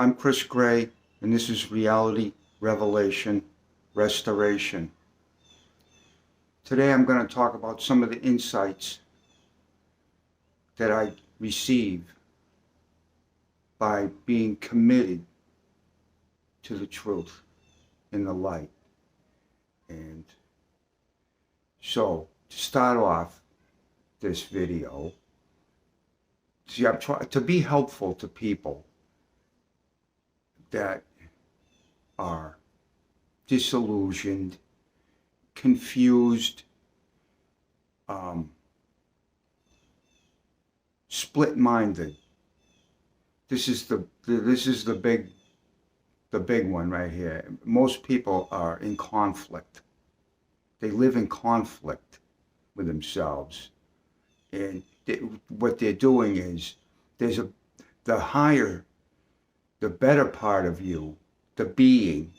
I'm Chris Gray, and this is Reality Revelation Restoration. Today I'm going to talk about some of the insights that I receive by being committed to the truth and the light. And so, to start off this video, I'm trying to be helpful to people that are disillusioned, confused, split-minded. This is the big one right here. Most people are in conflict. They live in conflict with themselves, and what they're doing is the better part of you, the being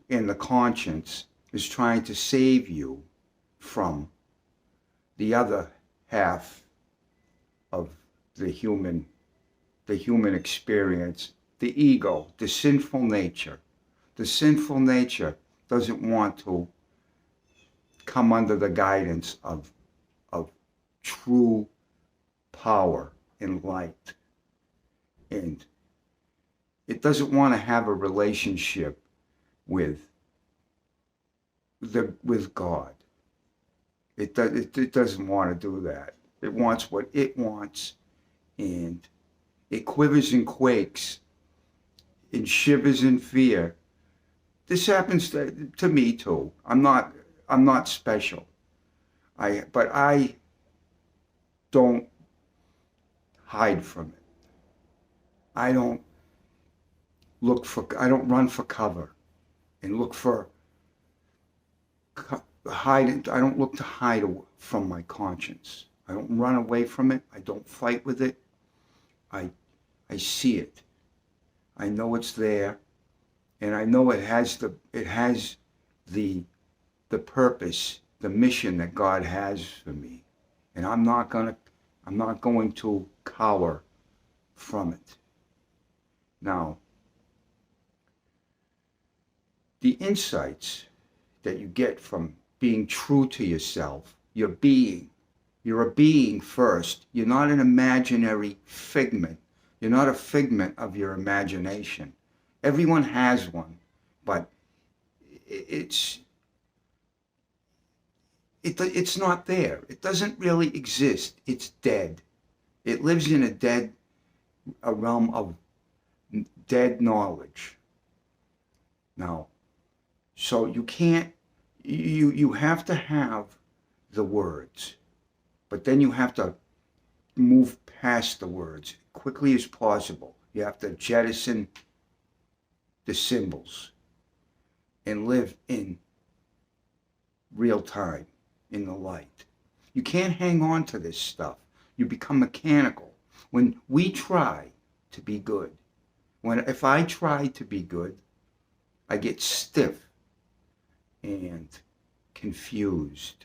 in the conscience, is trying to save you from the other half of the human experience, the ego, the sinful nature. The sinful nature doesn't want to come under the guidance of true power and light. And it doesn't want to have a relationship with God. It doesn't want to do that. It wants what it wants, and it quivers and quakes and shivers in fear. This happens to me too. I'm not special. But I don't hide from it. I don't run for cover and look for hide. I don't look to hide from my conscience. I don't run away from it. I don't fight with it. I see it. I know it's there, and I know it has the purpose, the mission that God has for me, and I'm not going to cower from it. Now, the insights that you get from being true to yourself, you're a being first. You're not an imaginary figment. You're not a figment of your imagination. Everyone has one, but it's not there. It doesn't really exist. It's dead. It lives in a realm of dead knowledge. Now, so you have to have the words, but then you have to move past the words quickly as possible. You have to jettison the symbols and live in real time, in the light. You can't hang on to this stuff. You become mechanical. When we try to be good, if I try to be good, I get stiff and confused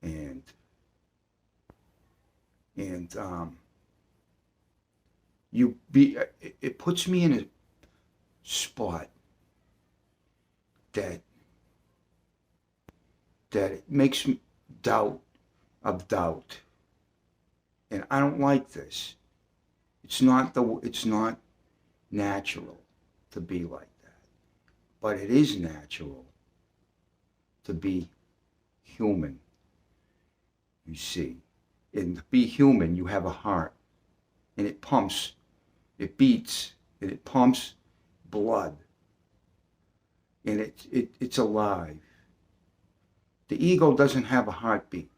and it puts me in a spot that it makes me doubt, and I don't like this. It's not natural to be like that, but it is natural to be human. You see, and to be human, you have a heart, and it pumps, it beats, and it pumps blood, and it's alive. The ego doesn't have a heartbeat.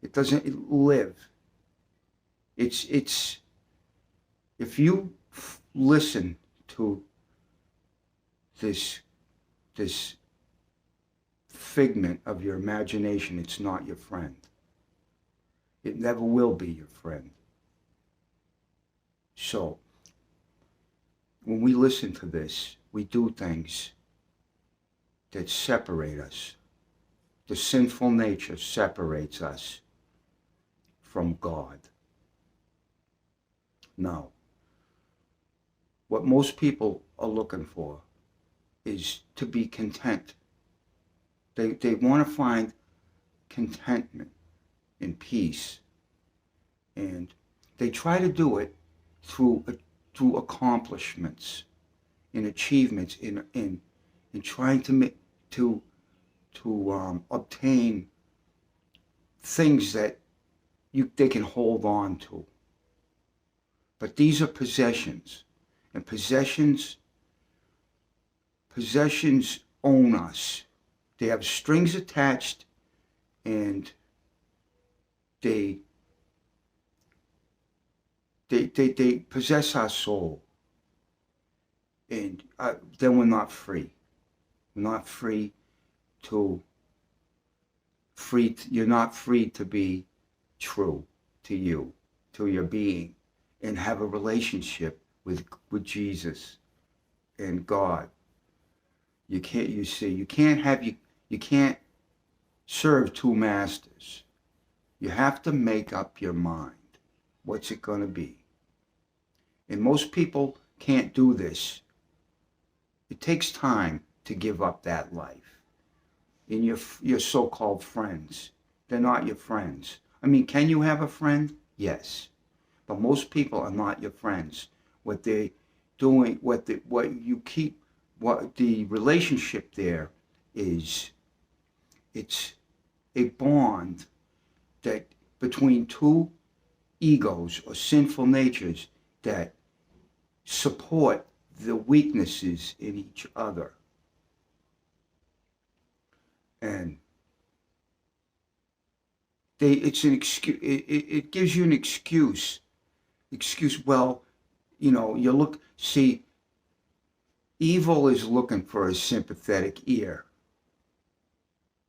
It doesn't live. It's if you listen to this figment of your imagination, it's not your friend. It never will be your friend. So, when we listen to this, we do things that separate us. The sinful nature separates us from God. Now, what most people are looking for is to be content. They want to find contentment and peace. And they try to do it through accomplishments and achievements in trying to obtain things that they can hold on to. But these are possessions, and possessions own us. They have strings attached, and they possess our soul, and then we're not free. We're not free to you're not free to be true to you, to your being, and have a relationship with Jesus and God. You can't serve two masters. You have to make up your mind. What's it going to be? And most people can't do this. It takes time to give up that life. And your so-called friends, they're not your friends. I mean, can you have a friend? Yes. But most people are not your friends. What they're doing, what the relationship there is, it's a bond that between two egos or sinful natures that support the weaknesses in each other. And it's an excuse. It gives you an excuse. Well, evil is looking for a sympathetic ear,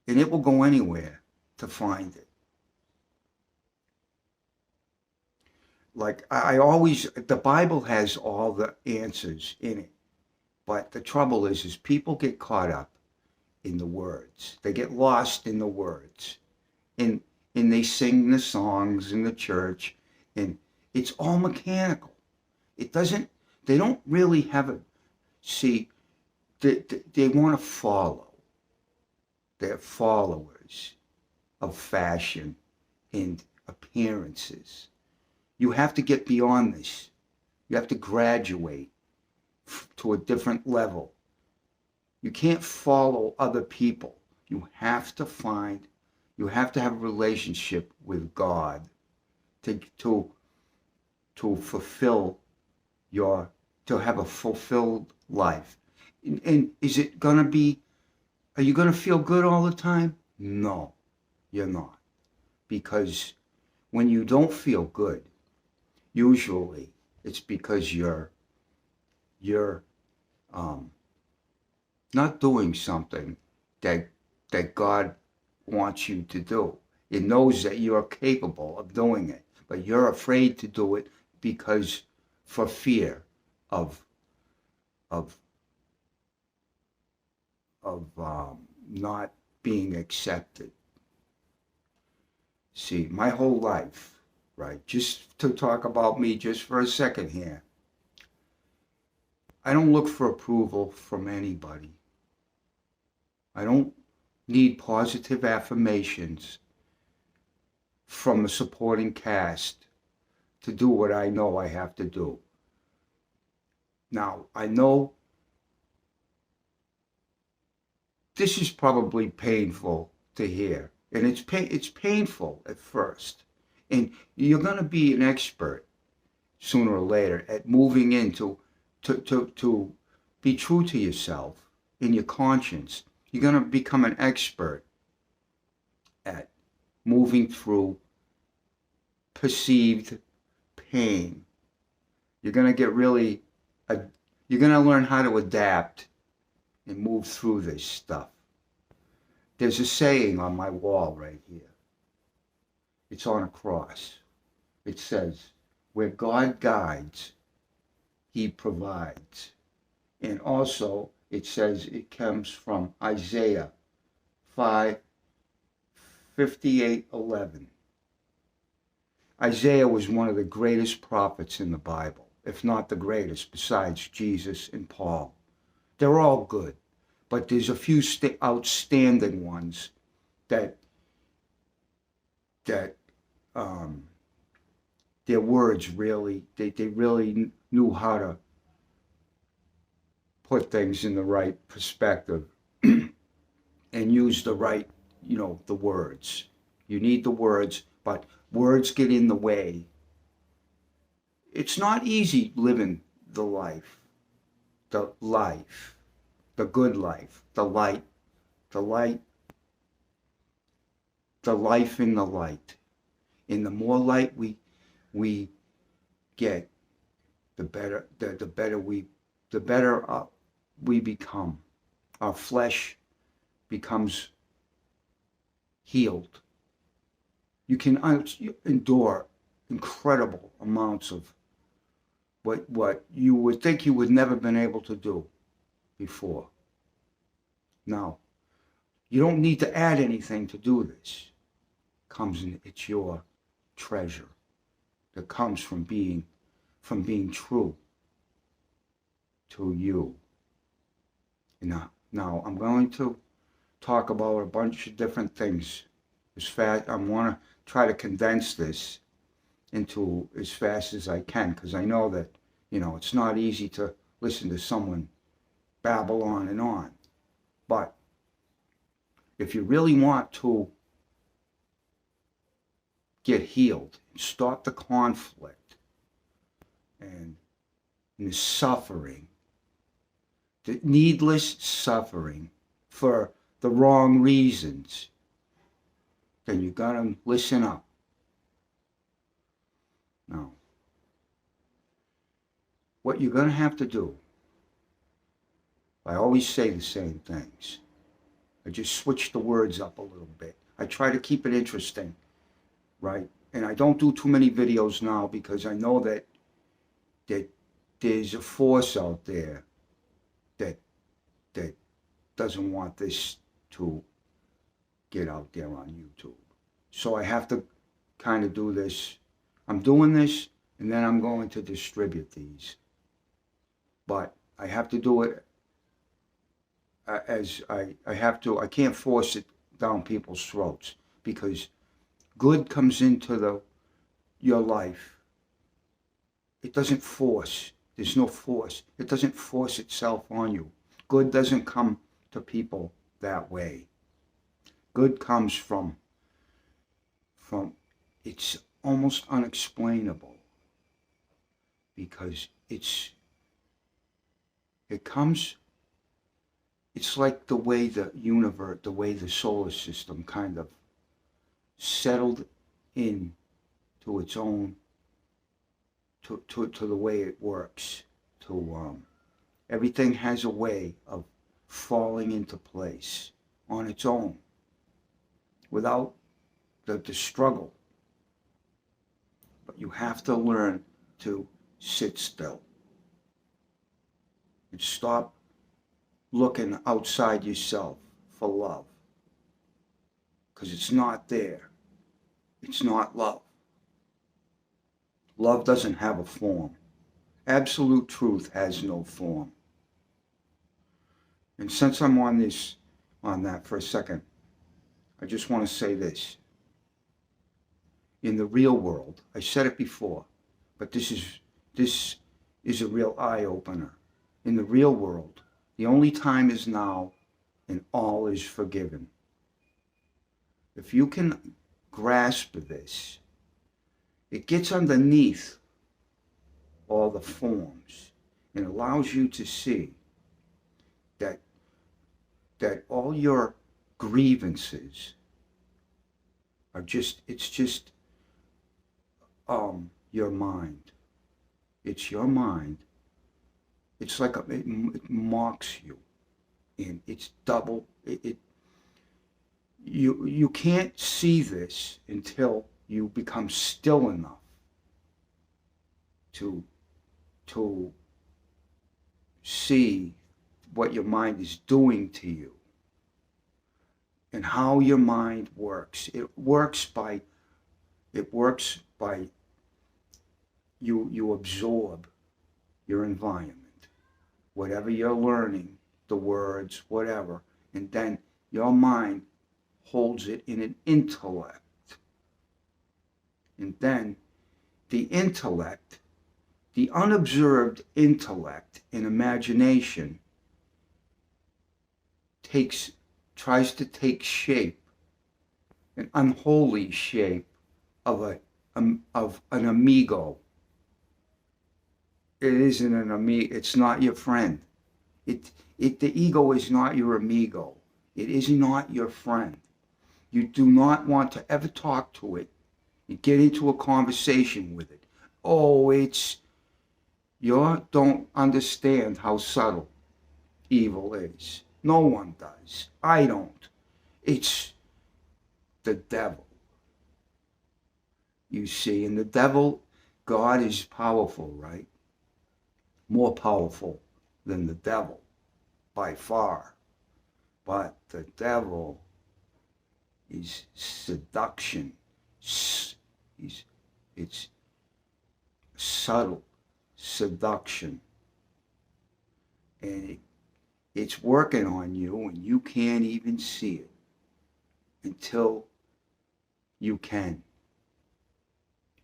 and it will go anywhere to find it. Like the Bible has all the answers in it, but the trouble is people get caught up in the words. They get lost in the words, and they sing the songs in the church, and it's all mechanical. They don't really have they want to follow. They're followers of fashion and appearances. You have to get beyond this. You have to graduate to a different level. You can't follow other people. You have to have a relationship with God to fulfill to have a fulfilled life. And is it going to be, are you going to feel good all the time? No, you're not. Because when you don't feel good, usually it's because you're not doing something that God wants you to do. It knows that you're capable of doing it, but you're afraid to do it because for fear of not being accepted. See, my whole life, right? Just to talk about me just for a second here. I don't look for approval from anybody. I don't need positive affirmations from a supporting cast to do what I know I have to do. Now, I know this is probably painful to hear, and it's painful at first. And you're going to be an expert sooner or later at moving into to be true to yourself in your conscience. You're going to become an expert at moving through perceived pain. You're going to you're going to learn how to adapt and move through this stuff. There's a saying on my wall right here. It's on a cross. It says, where God guides, he provides. And also, it says it comes from Isaiah 5:58-11. Isaiah was one of the greatest prophets in the Bible. if not the greatest, besides Jesus and Paul. They're all good, but there's a few outstanding ones that that their words really, they really knew how to put things in the right perspective and use the right, the words. You need the words, but words get in the way. It's not easy living the life, the good life, the light, the light, the life in the light. And the more light we get, the better we become. Our flesh becomes healed. You can endure incredible amounts of what you would think you would never been able to do before. Now, you don't need to add anything to do this. It's your treasure that comes from being true to you. Now I'm going to talk about a bunch of different things as fast. I want to try to condense this into as fast as I can, because I know that it's not easy to listen to someone babble on and on. But if you really want to get healed, stop the conflict and the suffering, the needless suffering for the wrong reasons, then you gotta listen up. Now, what you're gonna have to do, I always say the same things. I just switch the words up a little bit. I try to keep it interesting, right? And I don't do too many videos now because I know that there's a force out there that doesn't want this to get out there on YouTube. So I have to kind of do this. I'm doing this, and then I'm going to distribute these. But I have to do it as I have to. I can't force it down people's throats, because good comes into your life. It doesn't force. There's no force. It doesn't force itself on you. Good doesn't come to people that way. Good comes from it's almost unexplainable, because it's like the way the universe, the way the solar system kind of settled in to its own, to the way it works. Everything has a way of falling into place on its own without the struggle. But you have to learn to sit still and stop looking outside yourself for love, because it's not there. It's not love. Love doesn't have a form. Absolute truth has no form. And since I'm on that for a second, I just want to say this. In the real world, I said it before, but this is a real eye-opener. In the real world, the only time is now, and all is forgiven. If you can grasp this, it gets underneath all the forms and allows you to see that all your grievances are just your mind. It's your mind. It's like it mocks you, and it's double. You can't see this until you become still enough to see what your mind is doing to you and how your mind works. It works by you absorb your environment, whatever you're learning, the words, whatever, and then your mind holds it in an intellect. And then the intellect, the unobserved intellect and imagination tries to take shape, an unholy shape of an amigo. It isn't an amigo. It's not your friend. The ego is not your amigo. It is not your friend. You do not want to ever talk to it and get into a conversation with it. Oh, you don't understand how subtle evil is. No one does. I don't. It's the devil. You see, and the devil, God is powerful, right? More powerful than the devil, by far. But the devil is seduction. It's subtle seduction. And it's working on you, and you can't even see it until you can.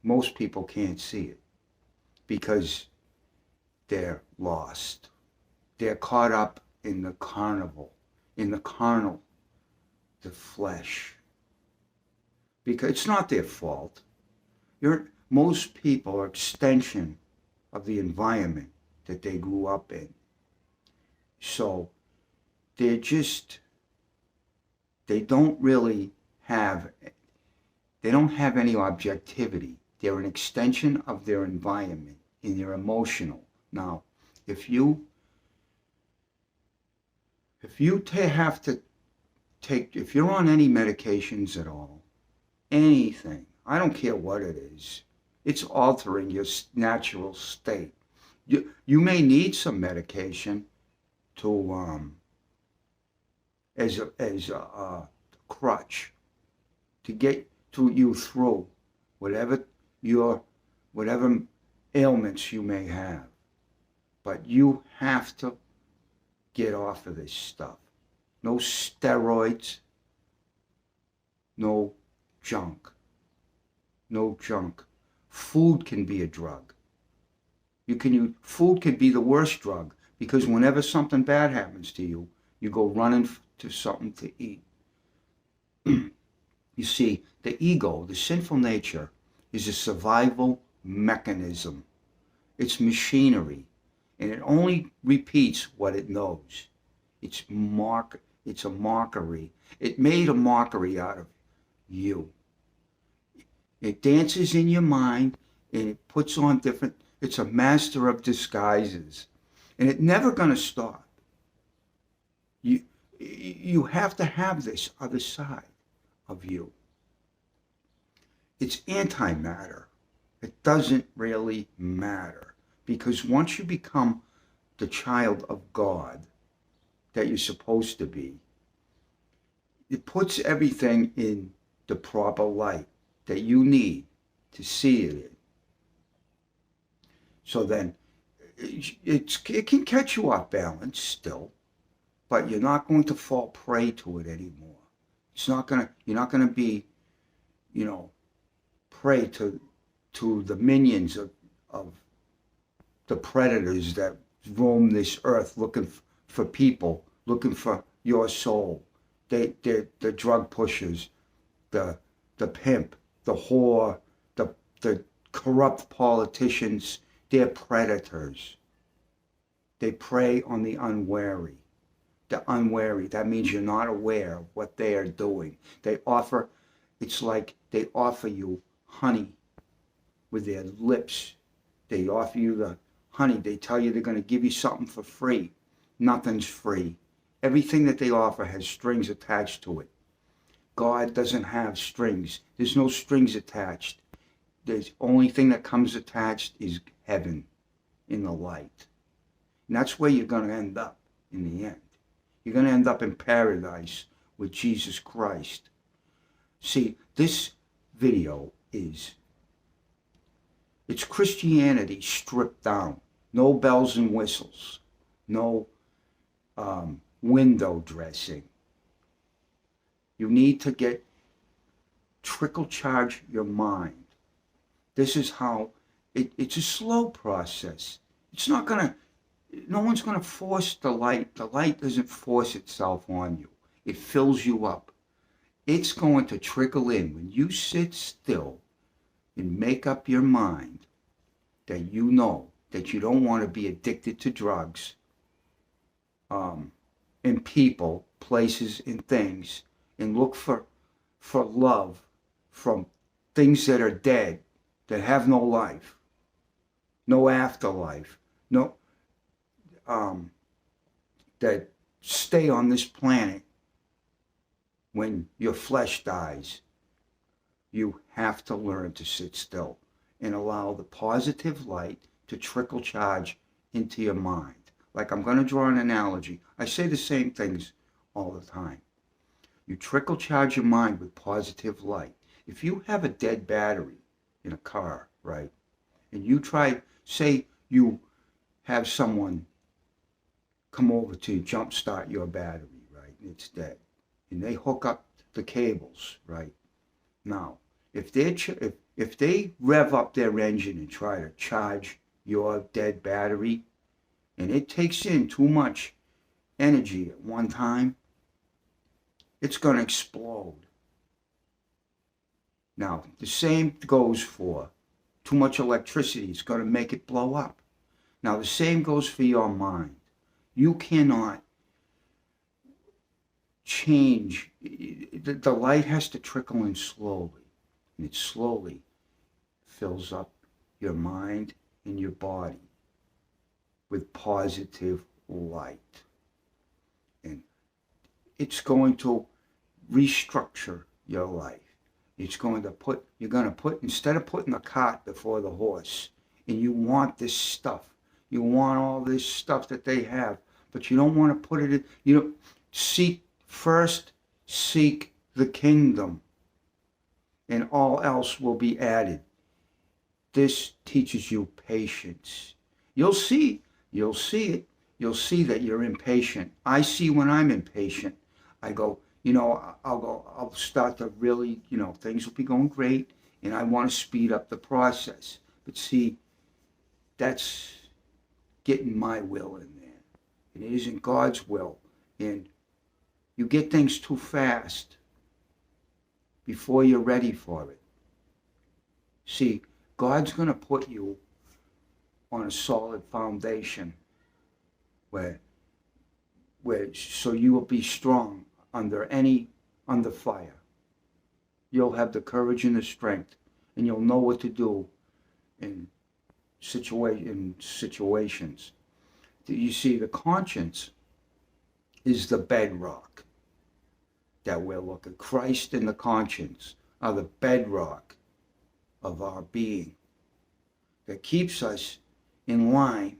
Most people can't see it because they're lost. They're caught up in the carnival, in the carnal, the flesh. Because it's not their fault. Most people are extension of the environment that they grew up in. So they don't have any objectivity. They're an extension of their environment and they're emotional. Now, if you're on any medications at all, anything, I don't care what it is, it's altering your natural state. You may need some medication to as a crutch to get you through whatever ailments you may have. But you have to get off of this stuff. No steroids, no junk. No junk. Food can be a drug. Food can be the worst drug because whenever something bad happens to you, you go running to something to eat. You see, the ego, the sinful nature, is a survival mechanism. It's machinery, and it only repeats what it knows. It's a mockery. It made a mockery out of you. It dances in your mind, and it puts on it's a master of disguises, and it's never going to stop. You have to have this other side of you. It's antimatter. It doesn't really matter because once you become the child of God that you're supposed to be, it puts everything in the proper light that you need to see it in. So then it can catch you off balance still, but you're not going to fall prey to it anymore. You're not gonna be, prey to the minions of the predators that roam this earth looking for people, looking for your soul. They're the drug pushers, the pimp, the whore, the corrupt politicians. They're predators. They prey on the unwary. The unwary, that means you're not aware of what they are doing. It's like they offer you honey with their lips. They offer you the honey. They tell you they're going to give you something for free. Nothing's free. Everything that they offer has strings attached to it. God doesn't have strings. There's no strings attached. The only thing that comes attached is heaven in the light. And that's where you're going to end up in the end. You're going to end up in paradise with Jesus Christ. See, this video it's Christianity stripped down. No bells and whistles. No window dressing. You need to trickle charge your mind. This is how it's a slow process. It's not gonna, no one's gonna force the light. The light doesn't force itself on you. It fills you up. It's going to trickle in when you sit still and make up your mind that you know that you don't want to be addicted to drugs, and people, places, and things, and look for love from things that are dead, that have no life, no afterlife, no that stay on this planet when your flesh dies. You have to learn to sit still and allow the positive light to trickle charge into your mind. Like, I'm going to draw an analogy. I say the same things all the time. You trickle charge your mind with positive light. If you have a dead battery in a car, right, and you try, say you have someone come over to jumpstart your battery, right, and it's dead, and they hook up the cables, right. Now, if they rev up their engine and try to charge your dead battery, and it takes in too much energy at one time, it's going to explode. Now, the same goes for too much electricity. It's going to make it blow up. Now, the same goes for your mind. You cannot change. The light has to trickle in slowly, and it slowly fills up your mind and your body with positive light. And it's going to restructure your life. It's going to put, instead of putting the cart before the horse, and you want this stuff, you want all this stuff that they have, but you don't want to put it in, seek the kingdom, and all else will be added. This teaches you patience. You'll see it. You'll see that you're impatient. I see when I'm impatient. I go, I'll start to really, things will be going great, and I want to speed up the process. But see, that's getting my will in there. It isn't God's will. And you get things too fast before you're ready for it. See, God's going to put you on a solid foundation where so you will be strong under fire. You'll have the courage and the strength, and you'll know what to do in situations. You see, the conscience is the bedrock that we're looking. Christ and the conscience are the bedrock of our being that keeps us in line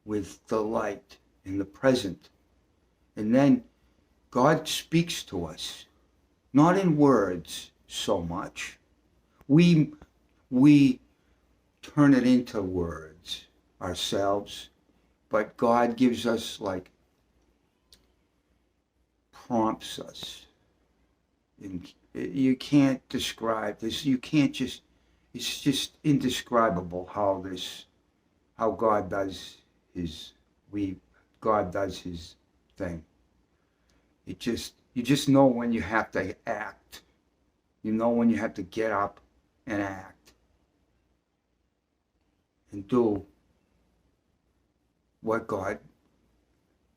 with the light in the present. And then God speaks to us, not in words so much. We turn it into words ourselves, but God gives us, like, prompts us. And you can't describe this. You can't just, it's just indescribable how God does God does his thing. You just know when you have to act. You know when you have to get up and act and do what God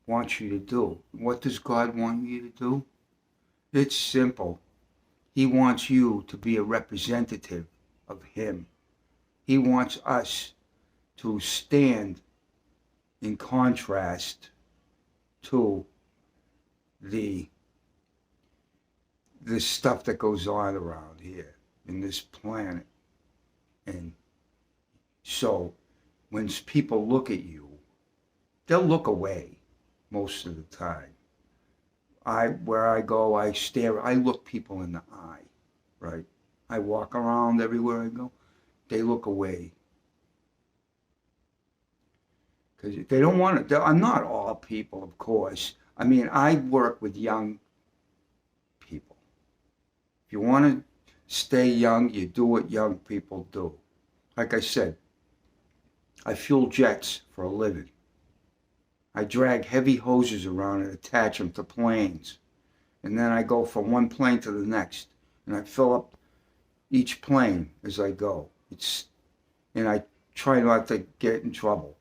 wants you to do. What does God want you to do? It's simple. He wants you to be a representative of him. He wants us to stand in contrast to the stuff that goes on around here in this planet. And so when people look at you, they'll look away most of the time. Where I go, I look people in the eye, right? I walk around everywhere I go. They look away. because they don't want to. I'm not all people, of course. I mean, I work with young people. If you want to stay young, you do what young people do. Like I said, I fuel jets for a living. I drag heavy hoses around and attach them to planes. And then I go from one plane to the next. And I fill up each plane as I go. And I try not to get in trouble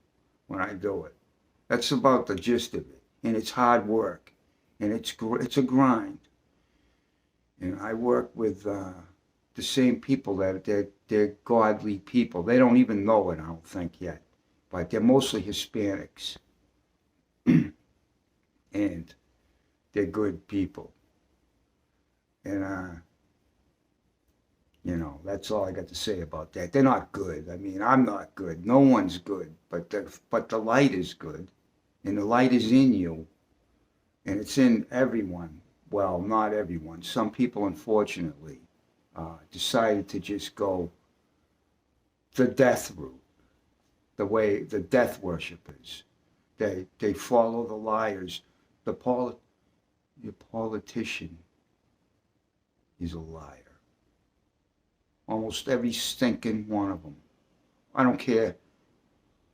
when I do it. That's about the gist of it. And it's hard work. And it's a grind. And I work with the same people that they're godly people. They don't even know it, I don't think, yet. But they're mostly Hispanics. And they're good people. And, that's all I got to say about that. They're not good. I mean, I'm not good. No one's good. But the light is good. And the light is in you. And it's in everyone. Well, not everyone. Some people, unfortunately, decided to just go the death route, the way the death worshippers. They follow the liars. The politician is a liar. Almost every stinking one of them. I don't care,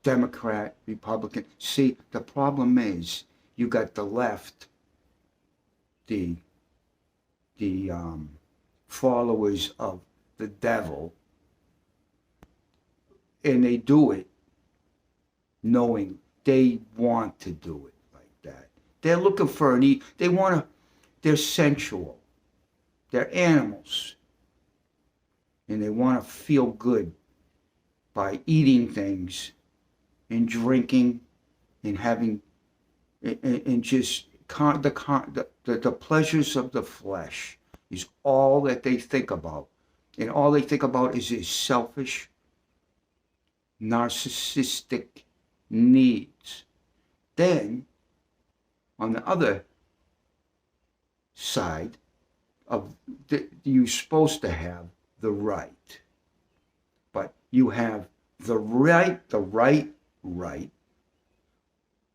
Democrat, Republican. See, the problem is you got the left, the followers of the devil, and they do it knowing they want to do it like that. They're looking for they're sensual. They're animals. And they want to feel good by eating things and drinking and having, and just the pleasures of the flesh is all that they think about. And all they think about is their selfish, narcissistic needs. Then, on the other side of you're supposed to have the right, but you have the right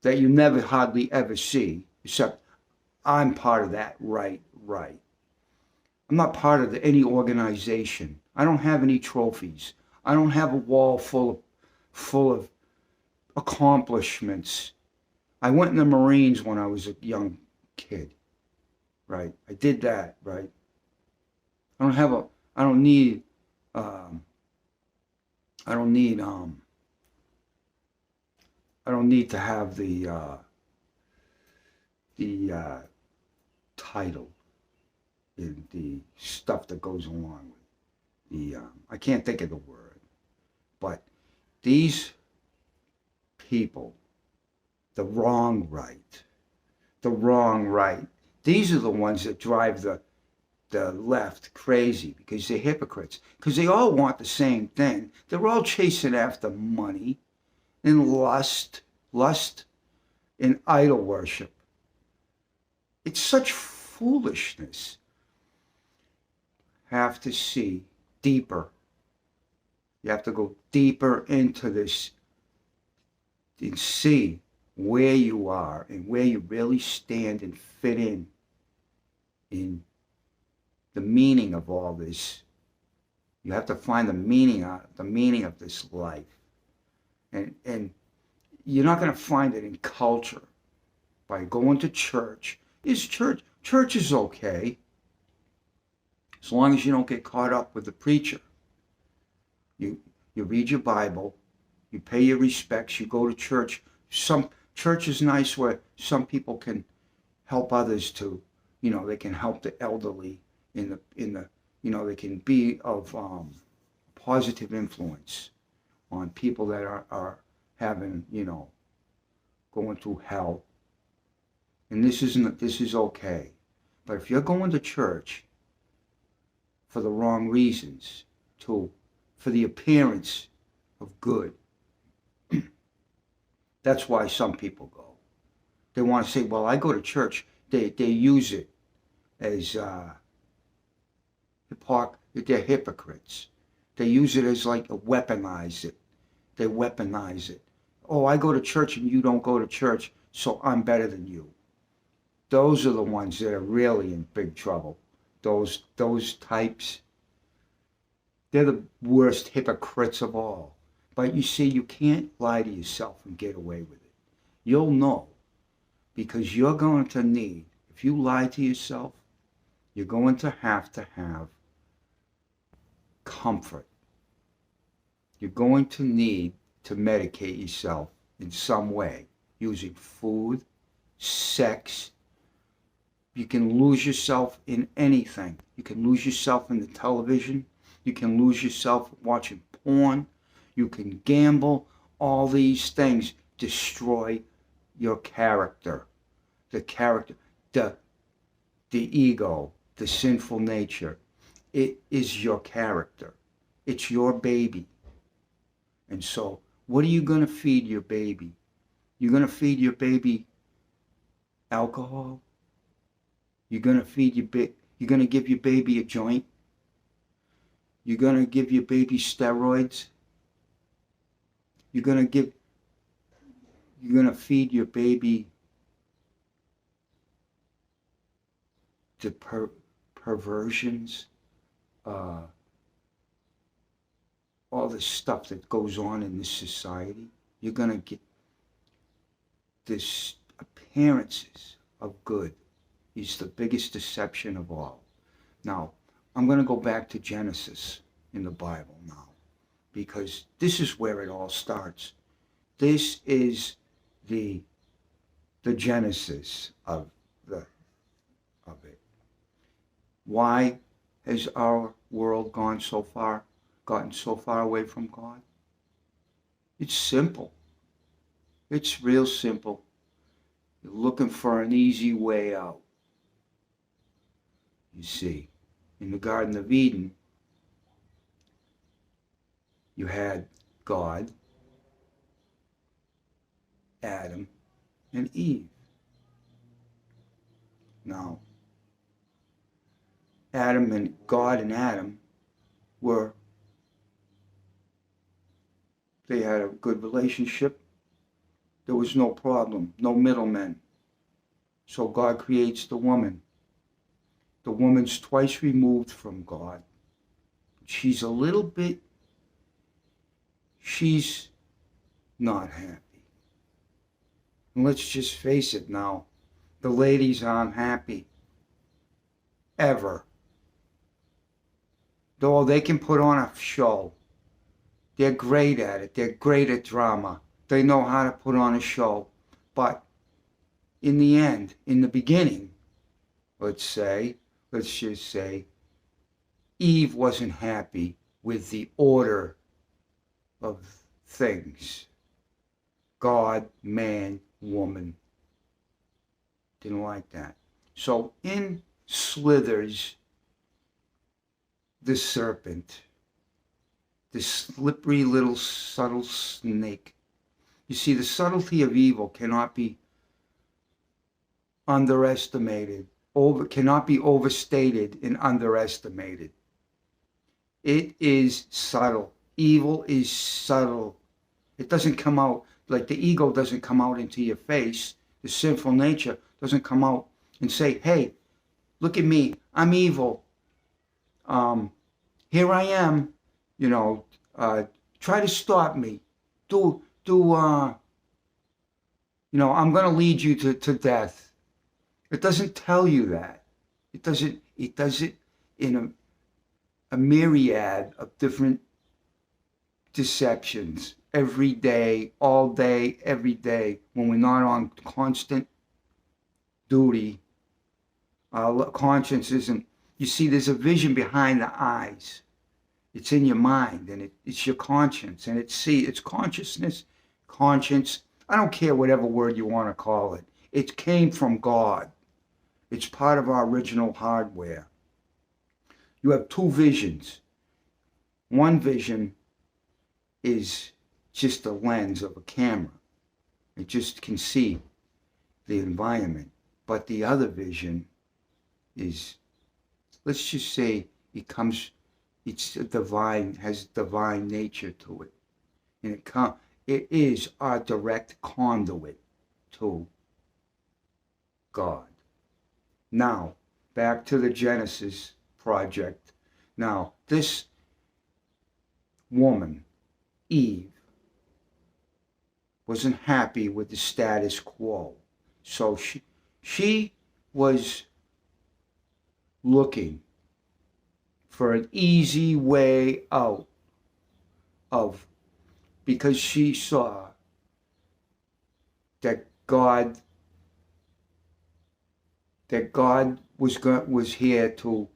that you never hardly ever see, except I'm part of that right. I'm not part of any organization. I don't have any trophies. I don't have a wall full of accomplishments. I went in the Marines when I was a young kid, right? I did that, right? I don't need to have the title and the stuff that goes along with I can't think of the word, but these people, the wrong right, these are the ones that drive the left crazy, because they're hypocrites, because they all want the same thing. They're all chasing after money and lust and idol worship. It's such foolishness. Have to see deeper. You have to go deeper into this and see where you are and where you really stand and fit in the meaning of all this. You have to find the meaning of this life. And you're not going to find it in culture by going to church. Church is okay, as long as you don't get caught up with the preacher. You read your Bible, you pay your respects, you go to church. Some church is nice where some people can help others to, they can help the elderly in the they can be of positive influence on people that are having, going through hell. And this is okay. But if you're going to church for the wrong reasons, for the appearance of good, that's why some people go. They want to say, well, I go to church. They use it as they're hypocrites. They use it as like weaponize it. They weaponize it. Oh, I go to church and you don't go to church, so I'm better than you. Those are the ones that are really in big trouble. Those types, they're the worst hypocrites of all. But you see, you can't lie to yourself and get away with it. You'll know, because you're going to need, if you lie to yourself, you're going to have comfort. You're going to need to medicate yourself in some way, using food, sex. You can lose yourself in anything. You can lose yourself in the television. You can lose yourself watching porn. You can gamble. All these things destroy your character. The character, the ego, the sinful nature. It is your character. It's your baby. And so, what are you going to feed your baby? You're going to feed your baby alcohol? You're going to feed you're going to give your baby a joint? You're going to give your baby steroids? You're going to feed your baby the perversions, all the stuff that goes on in this society. You're going to get this appearances of good. Is the biggest deception of all. Now, I'm going to go back to Genesis in the Bible now, because this is where it all starts. This is the genesis of it. Why has our world gotten so far away from God? It's simple. It's real simple. You're looking for an easy way out. You see, in the Garden of Eden, you had God, Adam, and Eve. Now, God and Adam they had a good relationship. There was no problem, no middlemen. So God creates the woman. The woman's twice removed from God. She's not happy. And let's just face it now, the ladies aren't happy. Ever. Though they can put on a show. They're great at it. They're great at drama. They know how to put on a show. But in the end, in the beginning, let's just say, Eve wasn't happy with the order of things. God, man, woman. Didn't like that. So in slithers the serpent, the slippery little subtle snake. You see, the subtlety of evil cannot be underestimated, cannot be overstated and underestimated. It is subtle. Evil is subtle. It doesn't come out, like the ego doesn't come out into your face. The sinful nature doesn't come out and say, hey, look at me, I'm evil. Here I am, try to stop me. I'm going to lead you to death. It doesn't tell you that. It does it in a myriad of different deceptions every day, all day, every day, when we're not on constant duty. Our conscience isn't, you see, there's a vision behind the eyes. It's in your mind, and it's your conscience, and it's consciousness, conscience. I don't care whatever word you want to call it. It came from God. It's part of our original hardware. You have two visions. One vision is just a lens of a camera. It just can see the environment. But the other vision is, let's just say, it's divine, has divine nature to it. And It is our direct conduit to God. Now, back to the Genesis project. Now, this woman, Eve, wasn't happy with the status quo. So she was looking for an easy way out of, because she saw that God was here to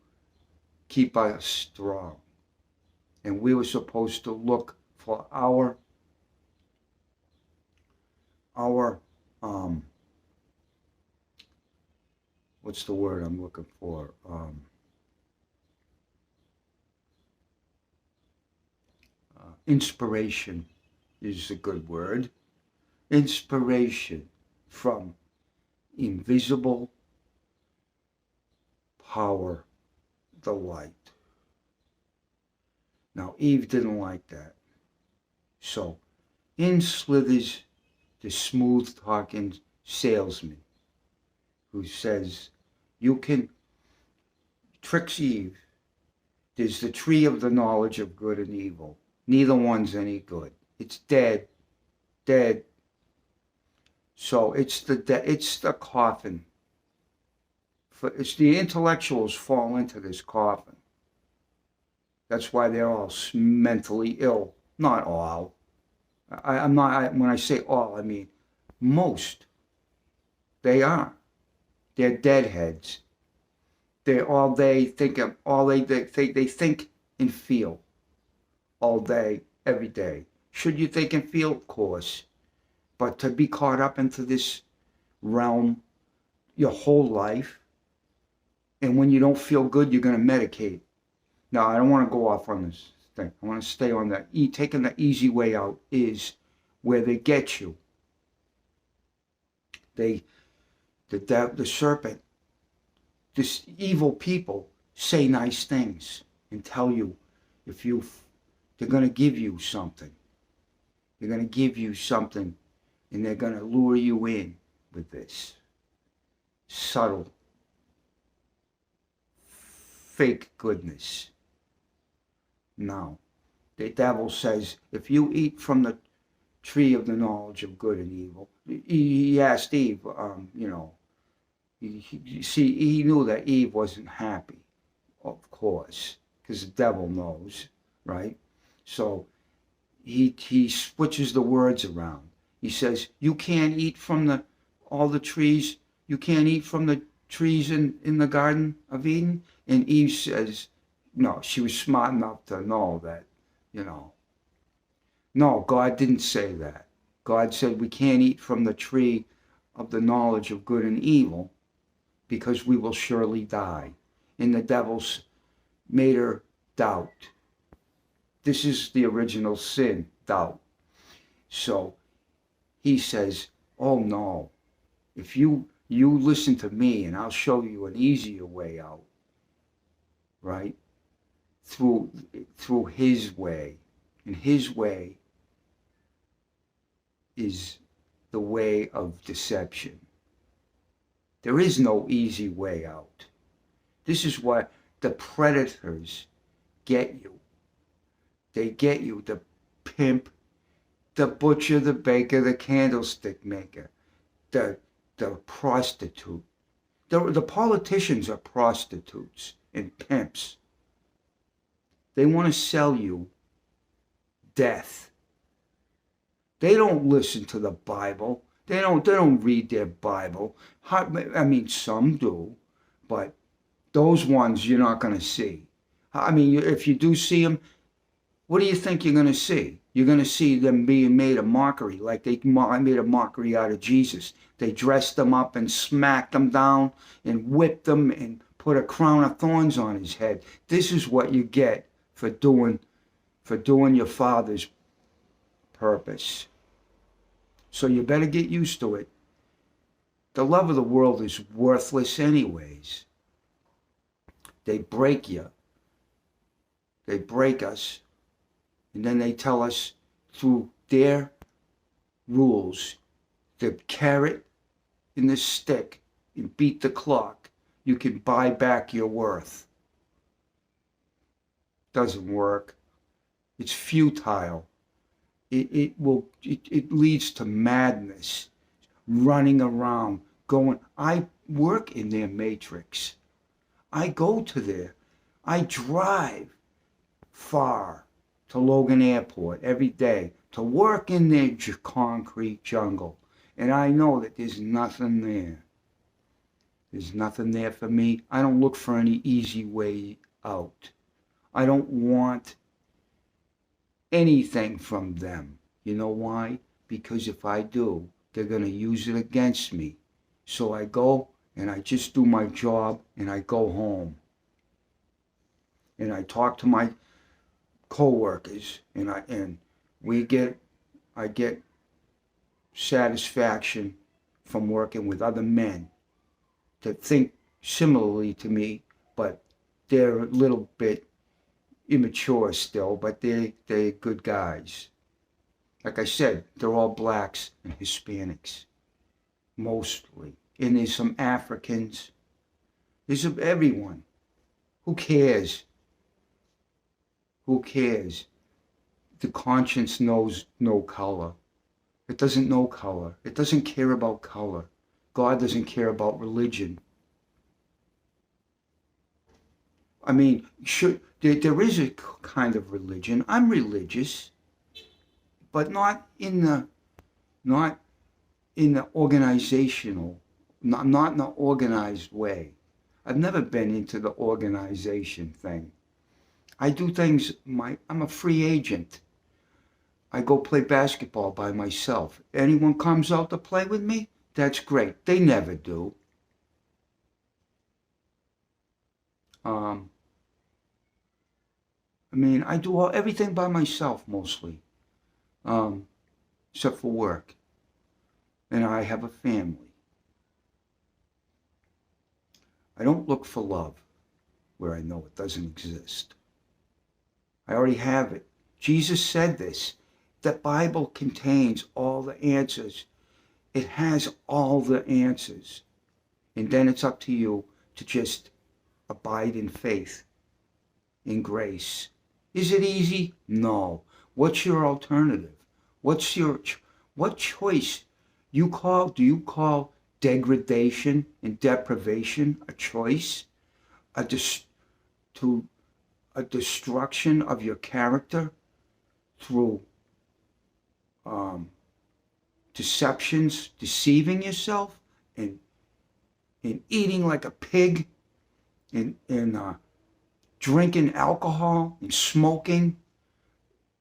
keep us strong, and we were supposed to look for our what's the word I'm looking for? Inspiration is a good word. Inspiration from invisible power, the light. Now, Eve didn't like that. So, in slithers the smooth-talking salesman who says, you can, tricks Eve. There's the tree of the knowledge of good and evil. Neither one's any good. It's dead. Dead. So it's the coffin. It's the intellectuals fall into this coffin. That's why they're all mentally ill. Not all. I'm not. When I say all, I mean most. They are. They're deadheads. They're all they think of. They think and feel all day, every day. Should you think and feel? Of course. But to be caught up into this realm your whole life, and when you don't feel good, you're going to medicate. Now, I don't want to go off on this thing. I want to stay on that. Taking the easy way out is where they get you. The serpent, this evil people say nice things and tell you they're going to give you something. They're going to give you something, and they're going to lure you in with this subtle, fake goodness. Now, the devil says, if you eat from the tree of the knowledge of good and evil, he asked Eve, he knew that Eve wasn't happy, of course, because the devil knows, right? So he switches the words around. He says, you can't eat from all the trees, you can't eat from the trees in the Garden of Eden? And Eve says, no, she was smart enough to know that, No, God didn't say that. God said we can't eat from the tree of the knowledge of good and evil because we will surely die. And the devil's made her doubt. This is the original sin, doubt. So he says, oh no, if you listen to me and I'll show you an easier way out, right? Through his way. And his way is the way of deception. There is no easy way out. This is what the predators get you. They get you, the pimp, the butcher, the baker, the candlestick maker, the prostitute. The politicians are prostitutes and pimps. They want to sell you death. They don't listen to the Bible. They don't read their Bible. I mean, some do, but those ones you're not going to see. I mean, if you do see them, what do you think you're going to see? You're going to see them being made a mockery, like they made a mockery out of Jesus. They dressed him up and smacked him down and whipped him and put a crown of thorns on his head. This is what you get for doing your Father's purpose. So you better get used to it. The love of the world is worthless anyways. They break you. They break us. And then they tell us through their rules, the carrot and the stick, and beat the clock, you can buy back your worth. Doesn't work. It's futile. It leads to madness, running around, going. I work in their matrix. I go to there. I drive far to Logan Airport every day to work in their concrete jungle. And I know that there's nothing there. There's nothing there for me. I don't look for any easy way out. I don't want anything from them. You know why? Because if I do, they're going to use it against me. So I go and I just do my job and I go home. And I talk to my co-workers and I get satisfaction from working with other men that think similarly to me, but they're a little bit immature still, but they're good guys. Like I said, they're all blacks and Hispanics, mostly. And there's some Africans. There's everyone. Who cares? Who cares? The conscience knows no color. It doesn't know color. It doesn't care about color. God doesn't care about religion. I mean, there is a kind of religion. I'm religious, but not in the organizational, not in an organized way. I've never been into the organization thing. I do things, I'm a free agent. I go play basketball by myself. Anyone comes out to play with me, that's great. They never do. I mean, I do everything by myself mostly, except for work. And I have a family. I don't look for love where I know it doesn't exist. I already have it. Jesus said this. The Bible contains all the answers. It has all the answers. And then it's up to you to just abide in faith, in grace. Is it easy? No. What's your alternative? What choice do you call degradation and deprivation a choice? A destruction of your character through deceptions, deceiving yourself, and eating like a pig, and drinking alcohol and smoking.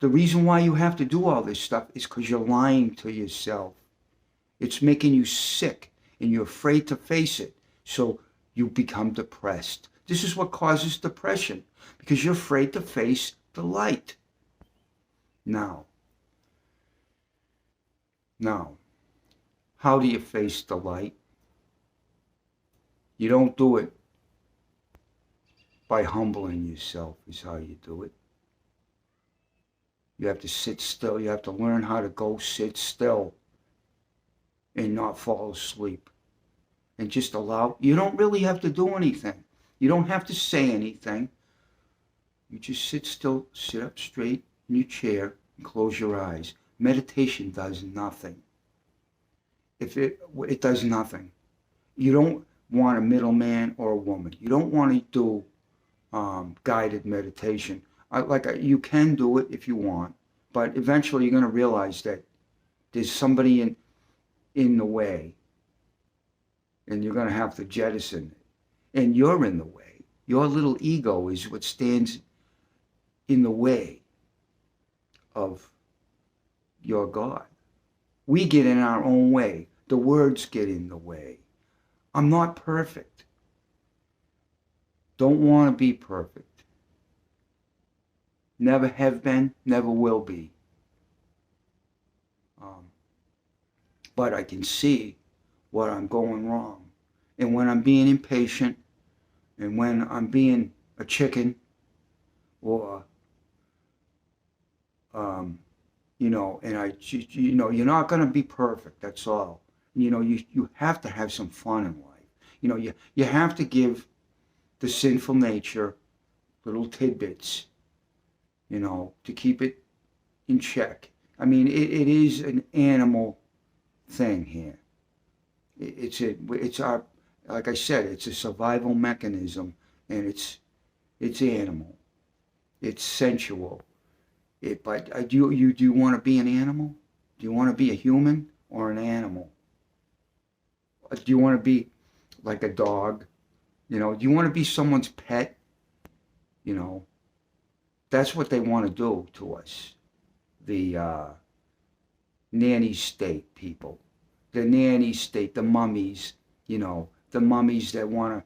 The reason why you have to do all this stuff is because you're lying to yourself. It's making you sick and you're afraid to face it. So you become depressed. This is what causes depression, because you're afraid to face the light. Now, how do you face the light? You don't do it by humbling yourself, is how you do it. You have to sit still. You have to learn how to go sit still and not fall asleep. And just allow. You don't really have to do anything. You don't have to say anything. You just sit still, sit up straight in your chair, and close your eyes. Meditation does nothing. It does nothing. You don't want a middleman or a woman. You don't want to do guided meditation. You can do it if you want, but eventually you're going to realize that there's somebody in the way, and you're going to have to jettison it. And you're in the way. Your little ego is what stands in the way of your God. We get in our own way. The words get in the way. I'm not perfect. Don't want to be perfect. Never have been, never will be. But I can see what I'm going wrong. And when I'm being impatient, and when I'm being a chicken, or and you're not going to be perfect. That's all. You have to have some fun in life. You have to give the sinful nature little tidbits, to keep it in check. I mean, it is an animal thing here. It's our, like I said, it's a survival mechanism, and it's animal. It's sensual. But do you want to be an animal? Do you want to be a human or an animal? Do you want to be like a dog? Do you want to be someone's pet? You know, that's what they want to do to us. The nanny state people, the nanny state, the mummies, the mummies that want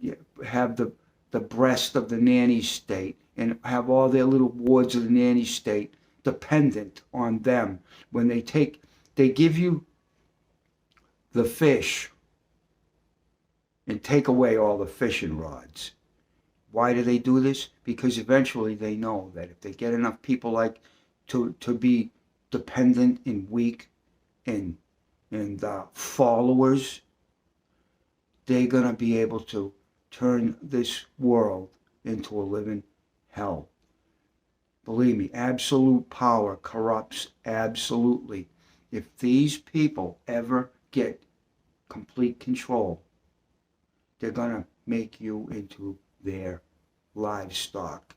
to have the breast of the nanny state and have all their little wards of the nanny state dependent on them. When they give you the fish and take away all the fishing rods. Why do they do this? Because eventually they know that if they get enough people like to be dependent and weak and followers, they're gonna be able to turn this world into a living hell. Believe me, absolute power corrupts absolutely. If these people ever get complete control, they're gonna make you into their livestock.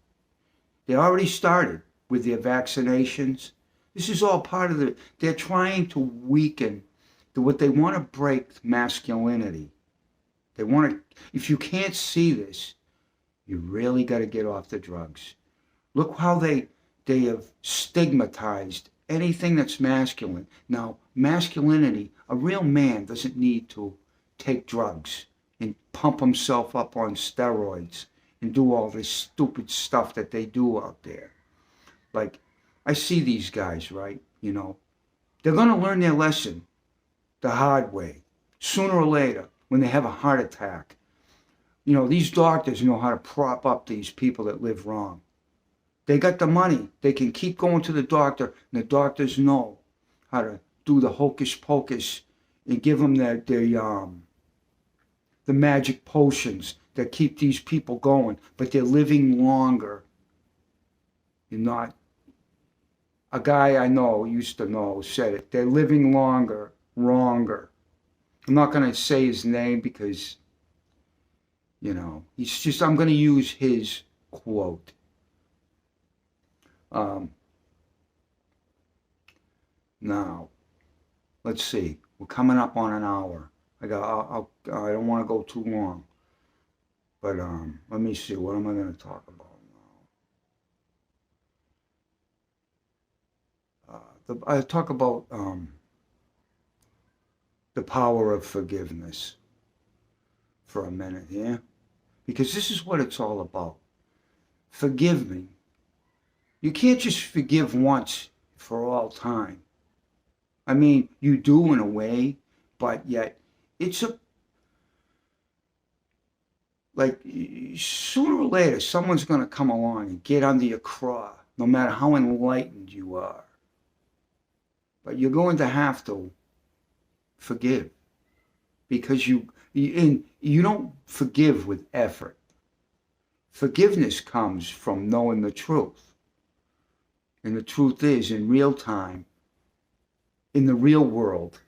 They already started with their vaccinations. This is all part of they're trying to weaken what they want to break masculinity. They want to, if you can't see this, you really got to get off the drugs. Look how they have stigmatized anything that's masculine. Now, masculinity, a real man doesn't need to take drugs and pump himself up on steroids and do all this stupid stuff that they do out there. Like, I see these guys, right? They're going to learn their lesson the hard way. Sooner or later, when they have a heart attack, these doctors know how to prop up these people that live wrong. They got the money. They can keep going to the doctor, and the doctors know how to do the hocus pocus and give them the magic potions that keep these people going, but they're living longer. A guy I know, used to know, said it. They're living longer. I'm not going to say his name because, he's just, I'm going to use his quote. Now, let's see. We're coming up on an hour. I don't want to go too long. But let me see. What am I going to talk about now? I talk about the power of forgiveness for a minute, yeah? Because this is what it's all about. Forgive me. You can't just forgive once for all time. I mean, you do in a way, but yet it's sooner or later, someone's going to come along and get under your craw, no matter how enlightened you are. But you're going to have to forgive, because you don't forgive with effort. Forgiveness comes from knowing the truth. And the truth is, in real time, in the real world,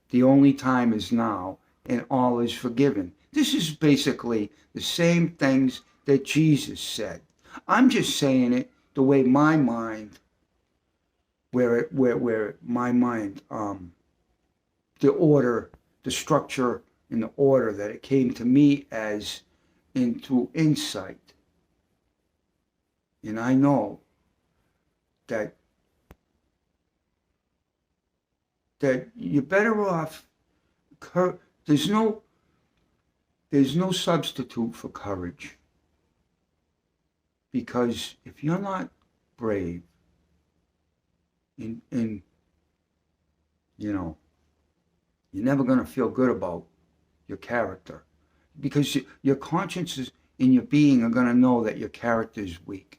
the only time is now, and all is forgiven. This is basically the same things that Jesus said. I'm just saying it the way my mind, where my mind, the order, the structure, and the order that it came to me as into insight. And I know that you're better off. There's no substitute for courage. Because if you're not brave, and you're never going to feel good about your character, because your conscience and your being are going to know that your character is weak,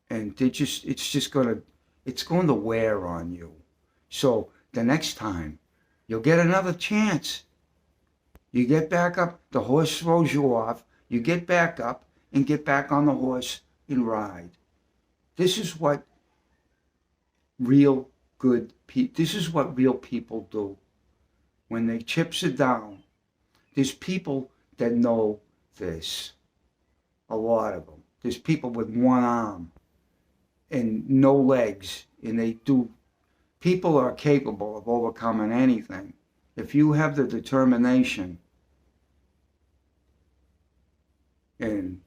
and it's just going to it's going to wear on you. So the next time, you'll get another chance. You get back up, the horse throws you off, you get back up and get back on the horse and ride. This is what this is what real people do. When the chips are down, there's people that know this. A lot of them. There's people with one arm and no legs, and people are capable of overcoming anything. If you have the determination and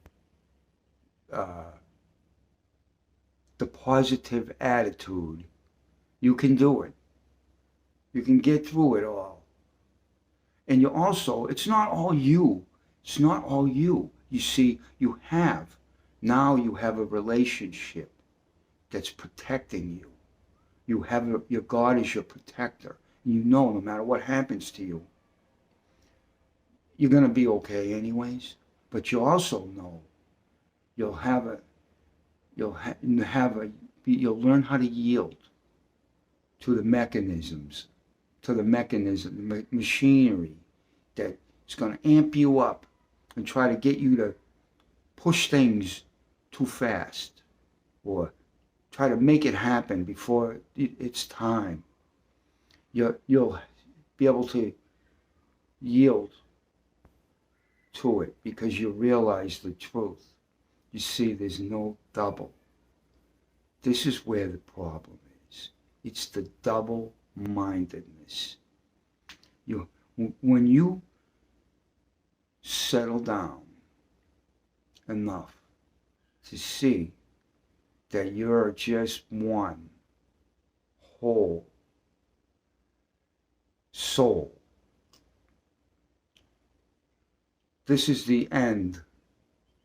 the positive attitude, you can do it. You can get through it all. And it's not all you. It's not all you. You see, now you have a relationship that's protecting you. Your God is your protector. You know no matter what happens to you, you're going to be okay anyways. But you also know you'll learn how to yield to the machinery that's going to amp you up and try to get you to push things too fast or try to make it happen before it's time. You'll be able to yield to it because you realize the truth. You see, there's no double. This is where the problem is. It's the double-mindedness. When you settle down enough to see that you're just one whole soul, this is the end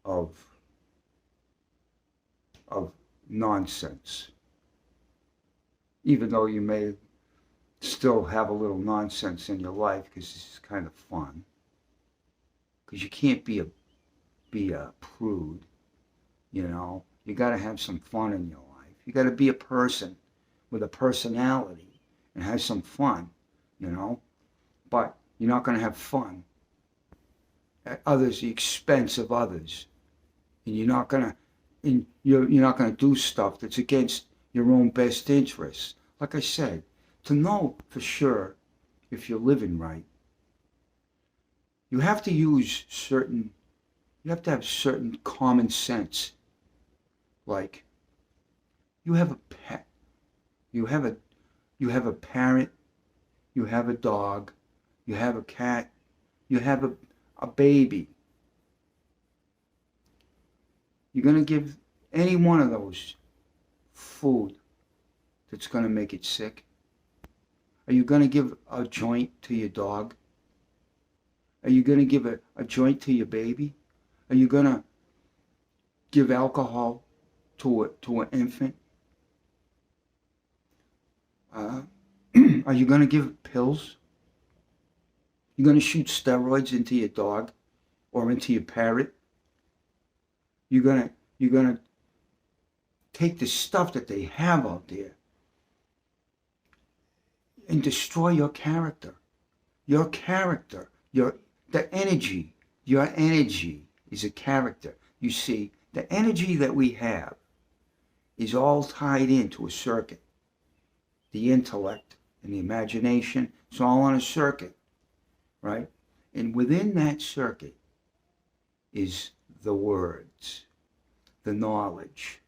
of nonsense. Even though you may still have a little nonsense in your life because this is kind of fun. Because you can't be a prude, you know. You got to have some fun in your life. You got to be a person with a personality and have some fun, you know. But you're not going to have fun at the expense of others, and you're not going to do stuff that's against your own best interests. Like I said, to know for sure if you're living right, you have to have certain common sense. Like, you have a pet, you have a parrot, you have a dog, you have a cat, you have a baby. You're going to give any one of those food that's going to make it sick? Are you going to give a joint to your dog? Are you going to give a joint to your baby? Are you going to give alcohol to an infant? Are you going to give pills? You're going to shoot steroids into your dog or into your parrot? You're going to take the stuff that they have out there and destroy your character. Your character, the energy, your energy is a character. You see, the energy that we have is all tied into a circuit. The intellect and the imagination, it's all on a circuit, right? And within that circuit is the words, the knowledge.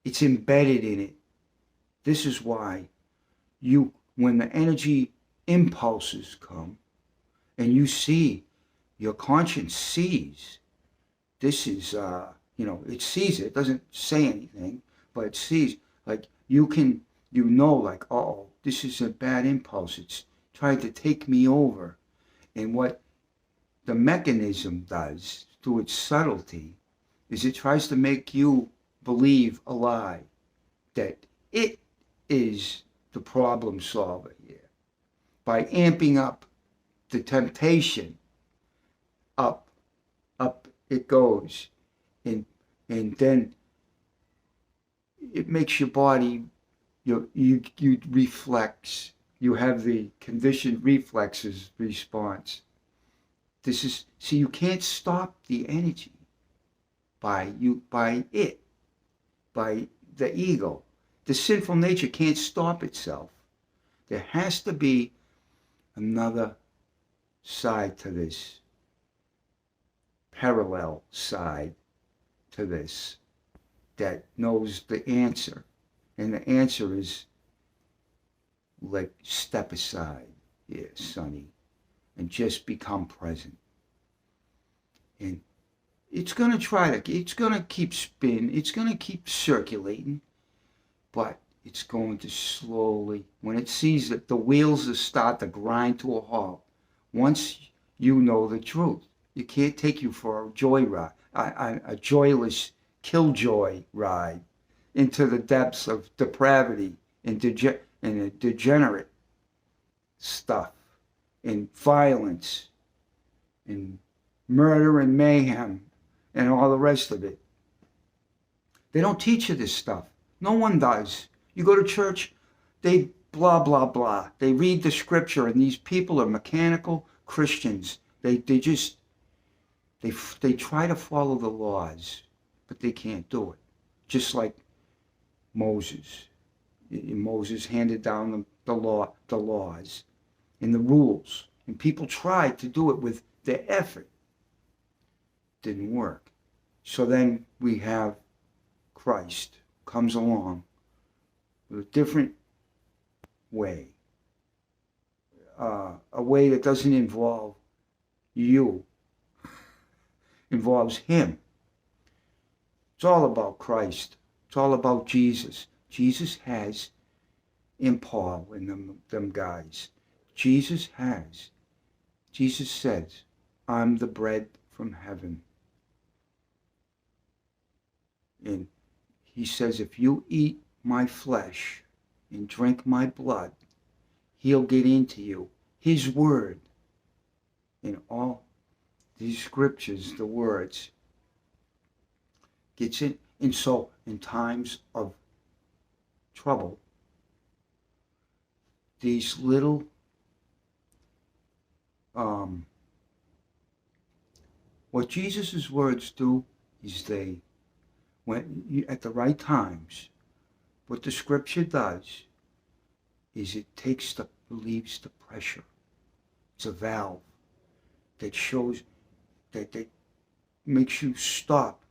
It's embedded in it. This is why when the energy impulses come and you see, your conscience sees, this is, it sees it. It doesn't say anything, but it sees, like, like, oh, this is a bad impulse. It's trying to take me over. And what the mechanism does, through its subtlety, is it tries to make you believe a lie, that it is the problem solver here. By amping up the temptation, up it goes. And then it makes your body, you reflex. You have the conditioned reflexes response. See, you can't stop the energy by the ego. The sinful nature can't stop itself. There has to be another side to this, parallel side to this, that knows the answer. And the answer is, like, step aside, yeah, Sonny, and just become present. And it's going to keep spinning, it's going to keep circulating, but it's going to slowly, when it sees that the wheels start to grind to a halt, once you know the truth, it can't take you for a joyride, a joyless killjoy ride into the depths of depravity and degenerate stuff and violence and murder and mayhem and all the rest of it. They don't teach you this stuff. No one does. You go to church, they blah, blah, blah. They read the scripture, and these people are mechanical Christians. They try to follow the laws, but they can't do it. Just like Moses. Moses handed down the laws and the rules. And people tried to do it with their effort. Didn't work. So then we have Christ comes along with a different way. A way that doesn't involve you. Involves him. It's all about Christ. It's all about Jesus. Jesus has in Paul and them guys. Jesus says, I'm the bread from heaven. And he says, if you eat my flesh and drink my blood, he'll get into you. His word. In all these scriptures, the words, gets in. And so, in times of trouble, these little what Jesus' words do is at the right times, what the scripture does is it relieves the pressure. It's a valve that shows, that makes you stop,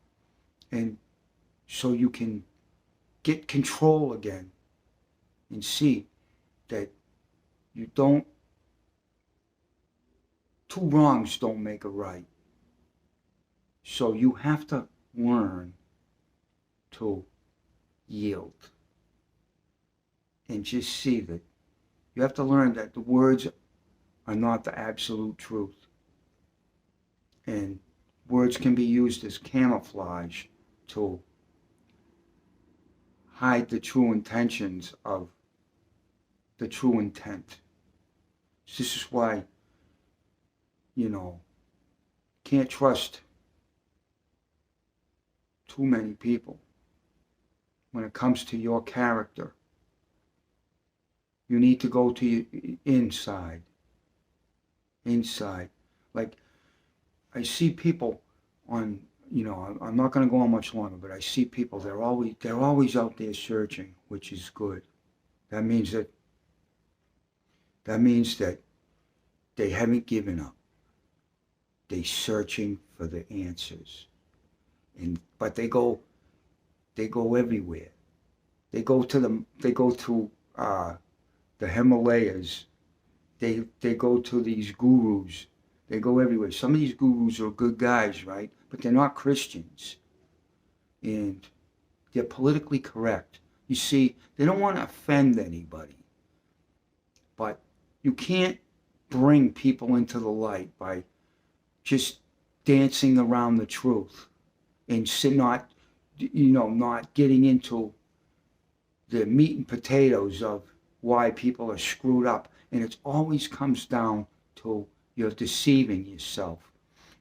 and so you can get control again and see that two wrongs don't make a right. So you have to learn to yield and just see that you have to learn that the words are not the absolute truth. And words can be used as camouflage to hide the true intentions of the true intent. This is why, can't trust too many people when it comes to your character. You need to go to your inside. Like, I see people on, I'm not going to go on much longer, but I see people, they're always out there searching, which is good. That means that they haven't given up. They're searching for the answers. But they go everywhere. They go to the Himalayas. They go to these gurus. They go everywhere. Some of these gurus are good guys, right? But they're not Christians. And they're politically correct. You see, they don't want to offend anybody. But you can't bring people into the light by just dancing around the truth and not getting into the meat and potatoes of why people are screwed up. And it always comes down to you're deceiving yourself.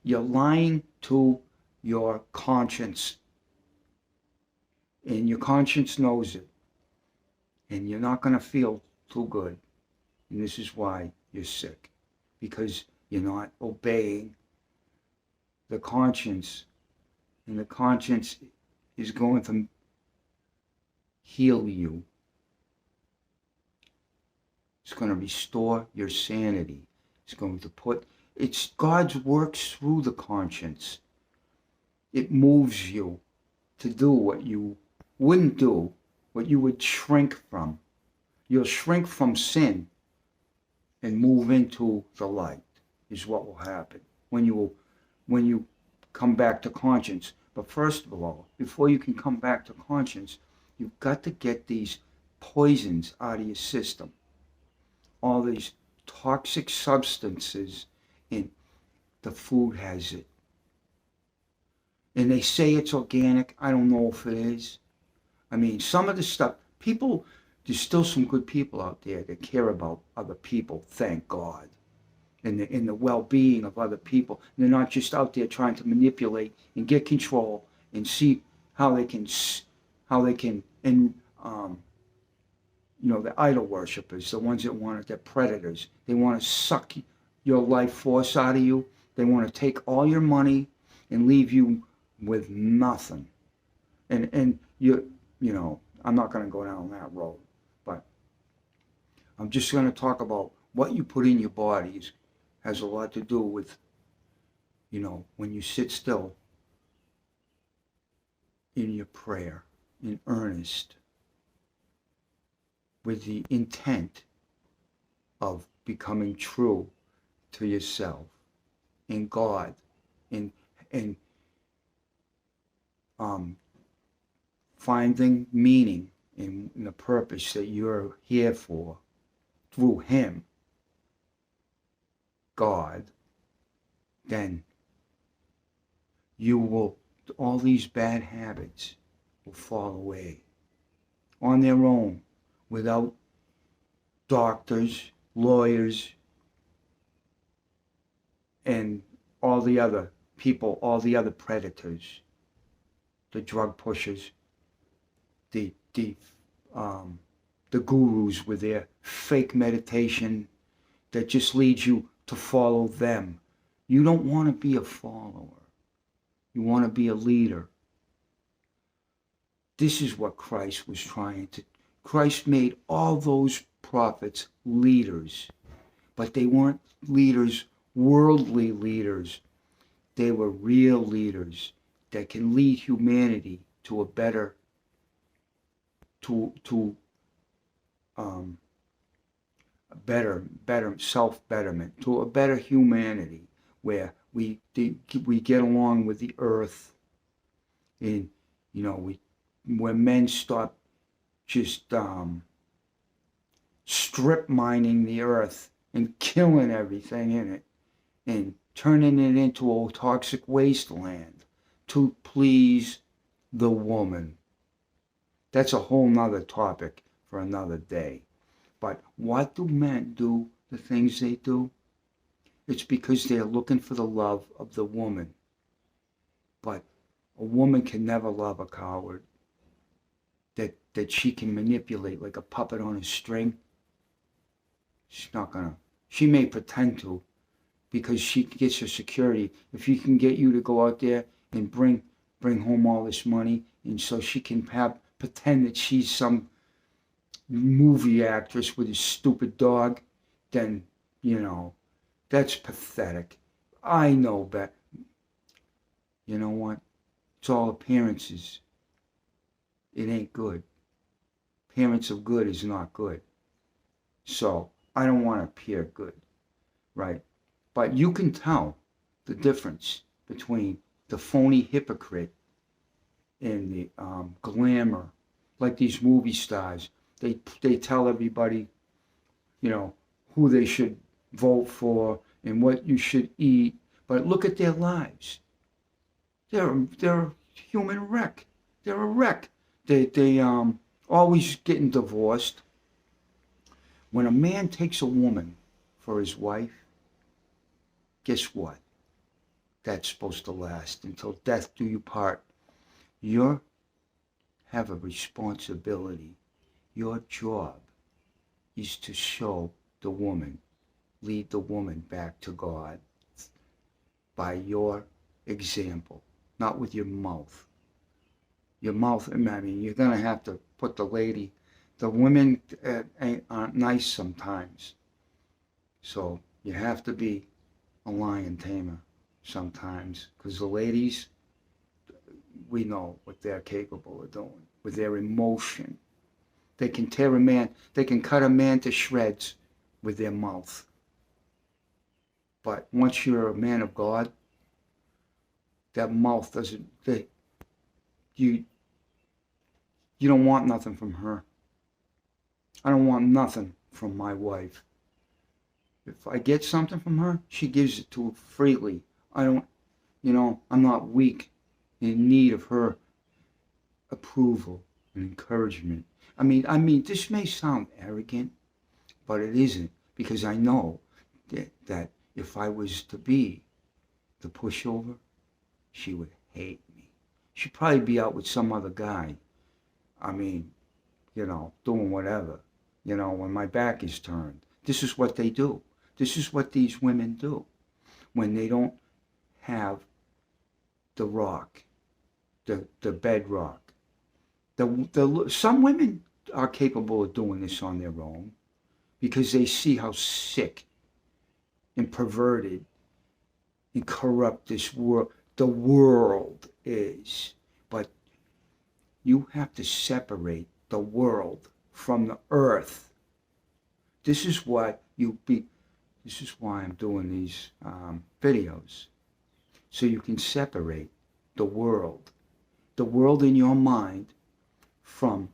You're lying to your conscience. And your conscience knows it. And you're not going to feel too good. And this is why you're sick. Because you're not obeying the conscience. And the conscience is going to heal you. It's going to restore your sanity. It's going to it's God's works through the conscience. It moves you to do what you wouldn't do, what you would shrink from. You'll shrink from sin and move into the light is what will happen when you come back to conscience. But first of all, before you can come back to conscience, you've got to get these poisons out of your system. All these toxic substances in the food has it. And they say it's organic. I don't know if it is. I mean, some of the stuff, there's still some good people out there that care about other people, thank God, and the well-being of other people. And they're not just out there trying to manipulate and get control and see how they can, and the idol worshippers, the ones that want it, they're predators. They want to suck your life force out of you. They want to take all your money and leave you with nothing. And I'm not going to go down that road, but I'm just going to talk about what you put in your bodies has a lot to do with, when you sit still in your prayer, in earnest, with the intent of becoming true to yourself and God, and finding meaning in the purpose that you're here for through Him, God, then all these bad habits will fall away on their own, without doctors, lawyers, and all the other people, all the other predators, the drug pushers, the gurus with their fake meditation that just leads you to follow them. You don't want to be a follower. You want to be a leader. This is what Christ was trying to. Christ made all those prophets leaders, but they weren't leaders, worldly leaders. They were real leaders that can lead humanity to a better, better self-betterment, to a better humanity where we get along with the earth, and where men stop just strip mining the earth and killing everything in it and turning it into a toxic wasteland to please the woman. That's a whole nother topic for another day. But what do men do, the things they do? It's because they're looking for the love of the woman. But a woman can never love a coward that she can manipulate like a puppet on a string. She's not gonna. She may pretend to, because she gets her security. If she can get you to go out there and bring home all this money, and so she can pretend that she's some movie actress with a stupid dog, then that's pathetic. I know better. You know what? It's all appearances. It ain't good. Appearance of good is not good. So I don't want to appear good, right? But you can tell the difference between the phony hypocrite and the glamour, like these movie stars. They tell everybody, who they should vote for and what you should eat. But look at their lives. They're a human wreck. They're a wreck. They always getting divorced. When a man takes a woman for his wife, guess what? That's supposed to last until death do you part. You're have a responsibility. Your job is to show the woman, lead the woman back to God by your example, not with your mouth. Your mouth, I mean, you're going to have to put the women aren't nice sometimes. So you have to be a lion tamer sometimes, because the ladies, we know what they're capable of doing with their emotion. They can tear a man, they can cut a man to shreds with their mouth. But once you're a man of God, that mouth doesn't, you don't want nothing from her. I don't want nothing from my wife. If I get something from her, she gives it to freely. I don't, I'm not weak in need of her approval and encouragement. I mean, this may sound arrogant, but it isn't, because I know that if I was to be the pushover, she would hate me. She'd probably be out with some other guy. I mean, doing whatever, when my back is turned. This is what they do. This is what these women do when they don't have the rock, the bedrock. Some women are capable of doing this on their own because they see how sick and perverted and corrupt the world is. But you have to separate the world from the earth. This is why I'm doing these videos, so you can separate the world in your mind, from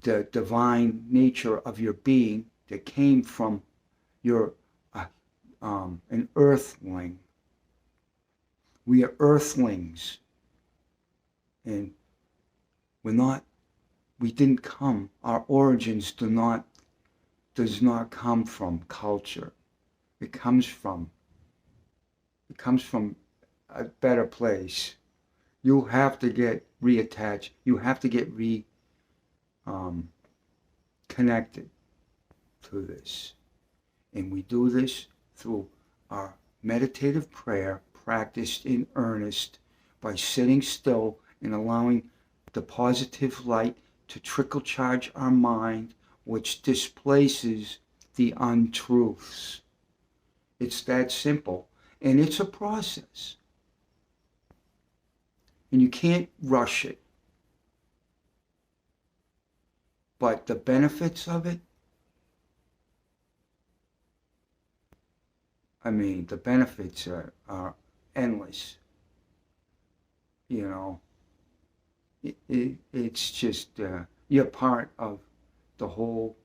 the divine nature of your being that came from your an earthling. We are earthlings, and we didn't come. Our origins does not come from culture. It comes from a better place. You have to get reattached. You have to get connected to this. And we do this through our meditative prayer, practiced in earnest, by sitting still and allowing the positive light to trickle charge our mind, which displaces the untruths. It's that simple. And it's a process. And you can't rush it. But the benefits of it, the benefits are endless. It's just, you're part of the whole,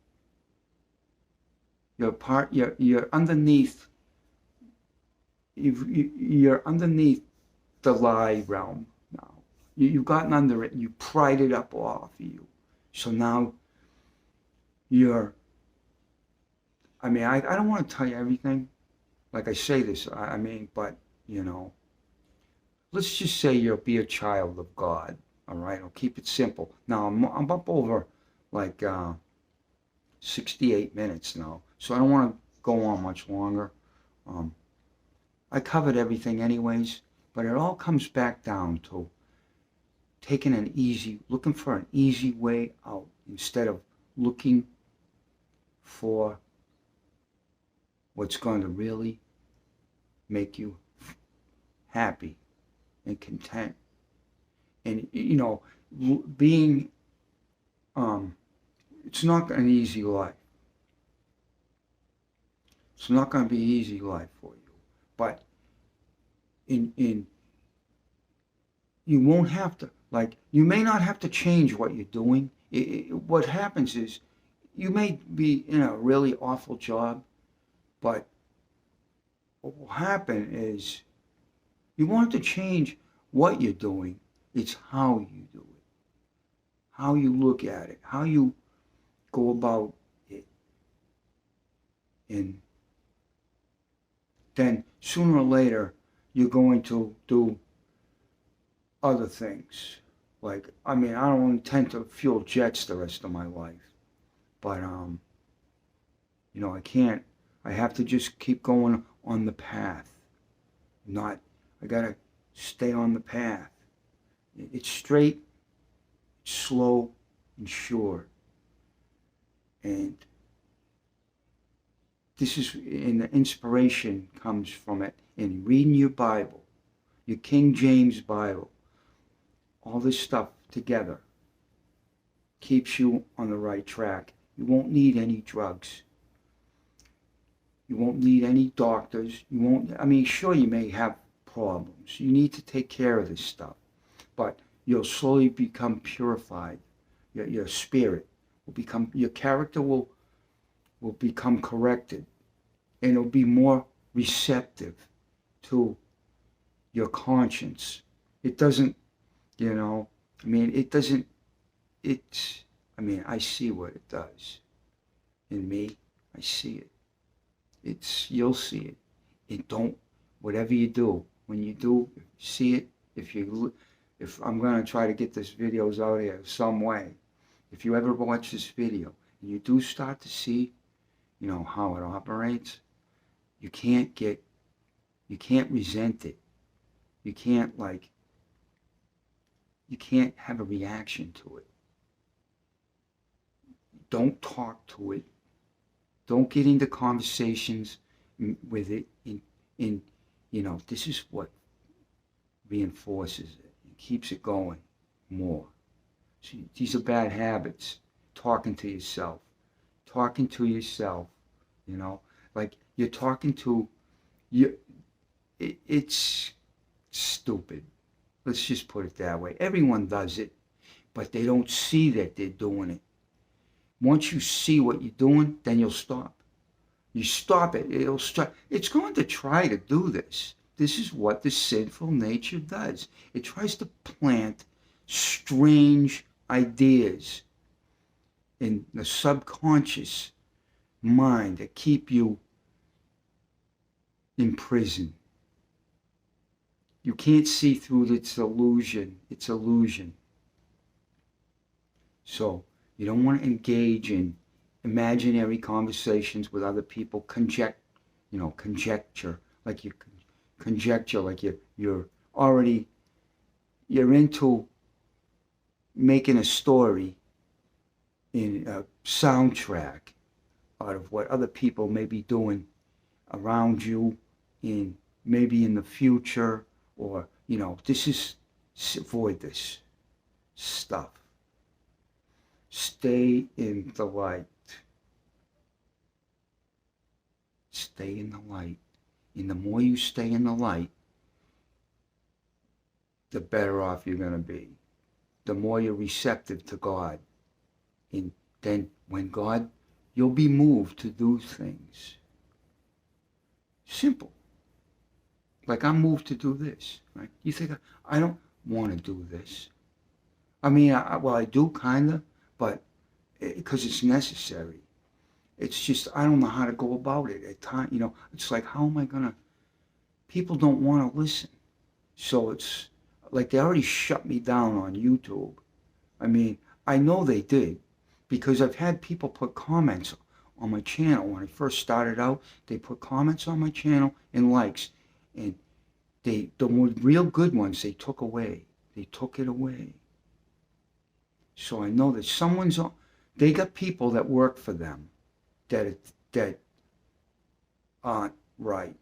you're underneath, you're underneath the lie realm now. You've gotten under it and you pried it up off of you. So now I don't want to tell you everything. Like I say this, but, let's just say you'll be a child of God. All right, I'll keep it simple. Now, I'm up over like 68 minutes now, so I don't want to go on much longer. I covered everything anyways, but it all comes back down to looking for an easy way out instead of looking for what's going to really make you happy and content. And, being, it's not an easy life. It's not going to be an easy life for you. But you won't have to, you may not have to change what you're doing. What happens is, you may be in a really awful job, but what will happen is, you want to change what you're doing. It's how you do it, how you look at it, how you go about it. And then sooner or later, you're going to do other things, Like, I mean, I don't intend to fuel jets the rest of my life, but you know, I can't. I have to just keep going on the path. Not, I gotta stay on the path. It's straight, it's slow, and sure. And this is, and the inspiration comes from it in reading your Bible, your King James Bible. All this stuff together keeps you on the right track. You won't need any drugs. You won't need any doctors. You won't, I mean, sure, you may have problems. You need to take care of this stuff. But you'll slowly become purified. Your spirit will become, your character will become corrected. And it'll be more receptive to your conscience. It doesn't, you know, I mean, it doesn't, it's, I mean, I see what it does. In me, I see it. It's, you'll see it. And don't, whatever you do, when you do see it, if I'm going to try to get this videos out here some way, if you ever watch this video and you do start to see, you know, how it operates, you can't resent it. You can't you can't have a reaction to it. Don't talk to it. Don't get into conversations with it. In you know, this is what reinforces it. It keeps it going more. See, these are bad habits. Talking to yourself. Talking to yourself, you know, like you're talking to you. It's stupid. Let's just put it that way. Everyone does it, but they don't see that they're doing it. Once you see what you're doing, then you'll stop. You stop it, it'll start. It's going to try to do this. This is what the sinful nature does. It tries to plant strange ideas in the subconscious mind that keep you in prison. You can't see through its illusion. It's illusion. So you don't want to engage in imaginary conversations with other people. Conjecture, like you conjecture, like you're already you're into making a story in a soundtrack out of what other people may be doing around you in maybe in the future, or you know, this is, avoid this stuff. Stay in the light. Stay in the light. And the more you stay in the light, the better off you're going to be. The more you're receptive to God. And then when God, you'll be moved to do things. Simple. Like I'm moved to do this, right? You think, I don't want to do this. I mean, I do kind of, but because it's necessary. It's just, I don't know how to go about it at times. You know, it's like, how am I going to, people don't want to listen. So it's like they already shut me down on YouTube. I mean, I know they did because I've had people put comments on my channel. When I first started out, they put comments on my channel and likes. And the real good ones, they took away. They took it away. So I know that someone's on, they got people that work for them that aren't right.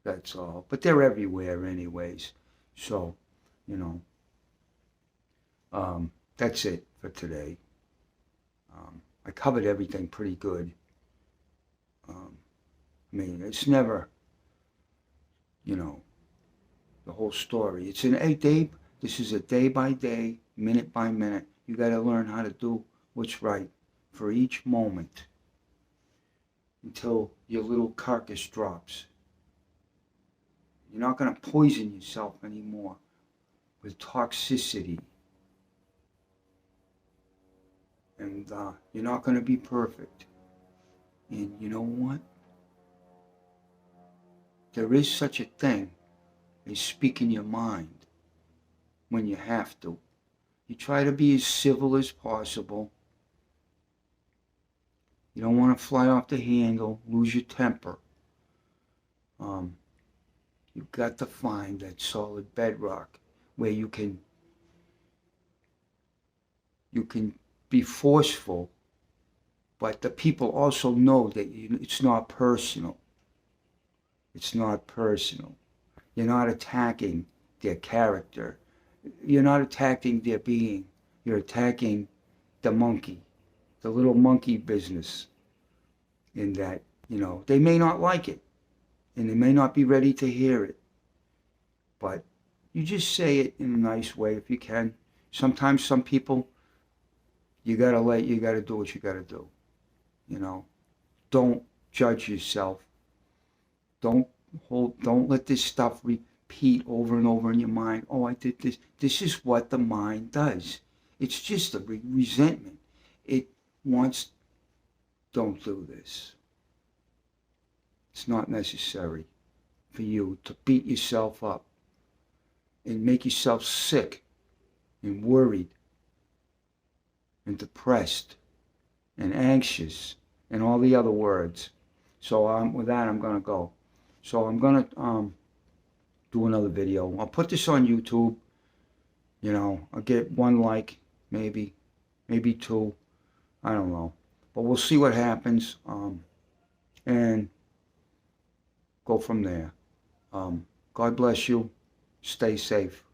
That's all. But they're everywhere anyways. So, you know, that's it for today. I covered everything pretty good. I mean, it's never, you know, the whole story. It's an 8-day, this is a day by day, minute by minute. You got to learn how to do what's right for each moment until your little carcass drops. You're not going to poison yourself anymore with toxicity. And you're not going to be perfect. And you know what? There is such a thing as speaking your mind. when you have to. You try to be as civil as possible. You don't want to fly off the handle, lose your temper. You've got to find that solid bedrock where you can be forceful, but the people also know that it's not personal. It's not personal. You're not attacking their character. You're not attacking their being. You're attacking the monkey, the little monkey business. In that, they may not like it, and they may not be ready to hear it, but you just say it in a nice way if you can. Sometimes some people, you gotta do what you gotta do. Don't judge yourself. Don't let this stuff repeat over and over in your mind. Oh, I did this. This is what the mind does. It's just a resentment. It wants, don't do this. It's not necessary for you to beat yourself up and make yourself sick and worried and depressed and anxious and all the other words. So with that, I'm going to go. So I'm going to do another video. I'll put this on YouTube. I'll get 1 like, maybe 2. I don't know. But we'll see what happens. And go from there. God bless you. Stay safe.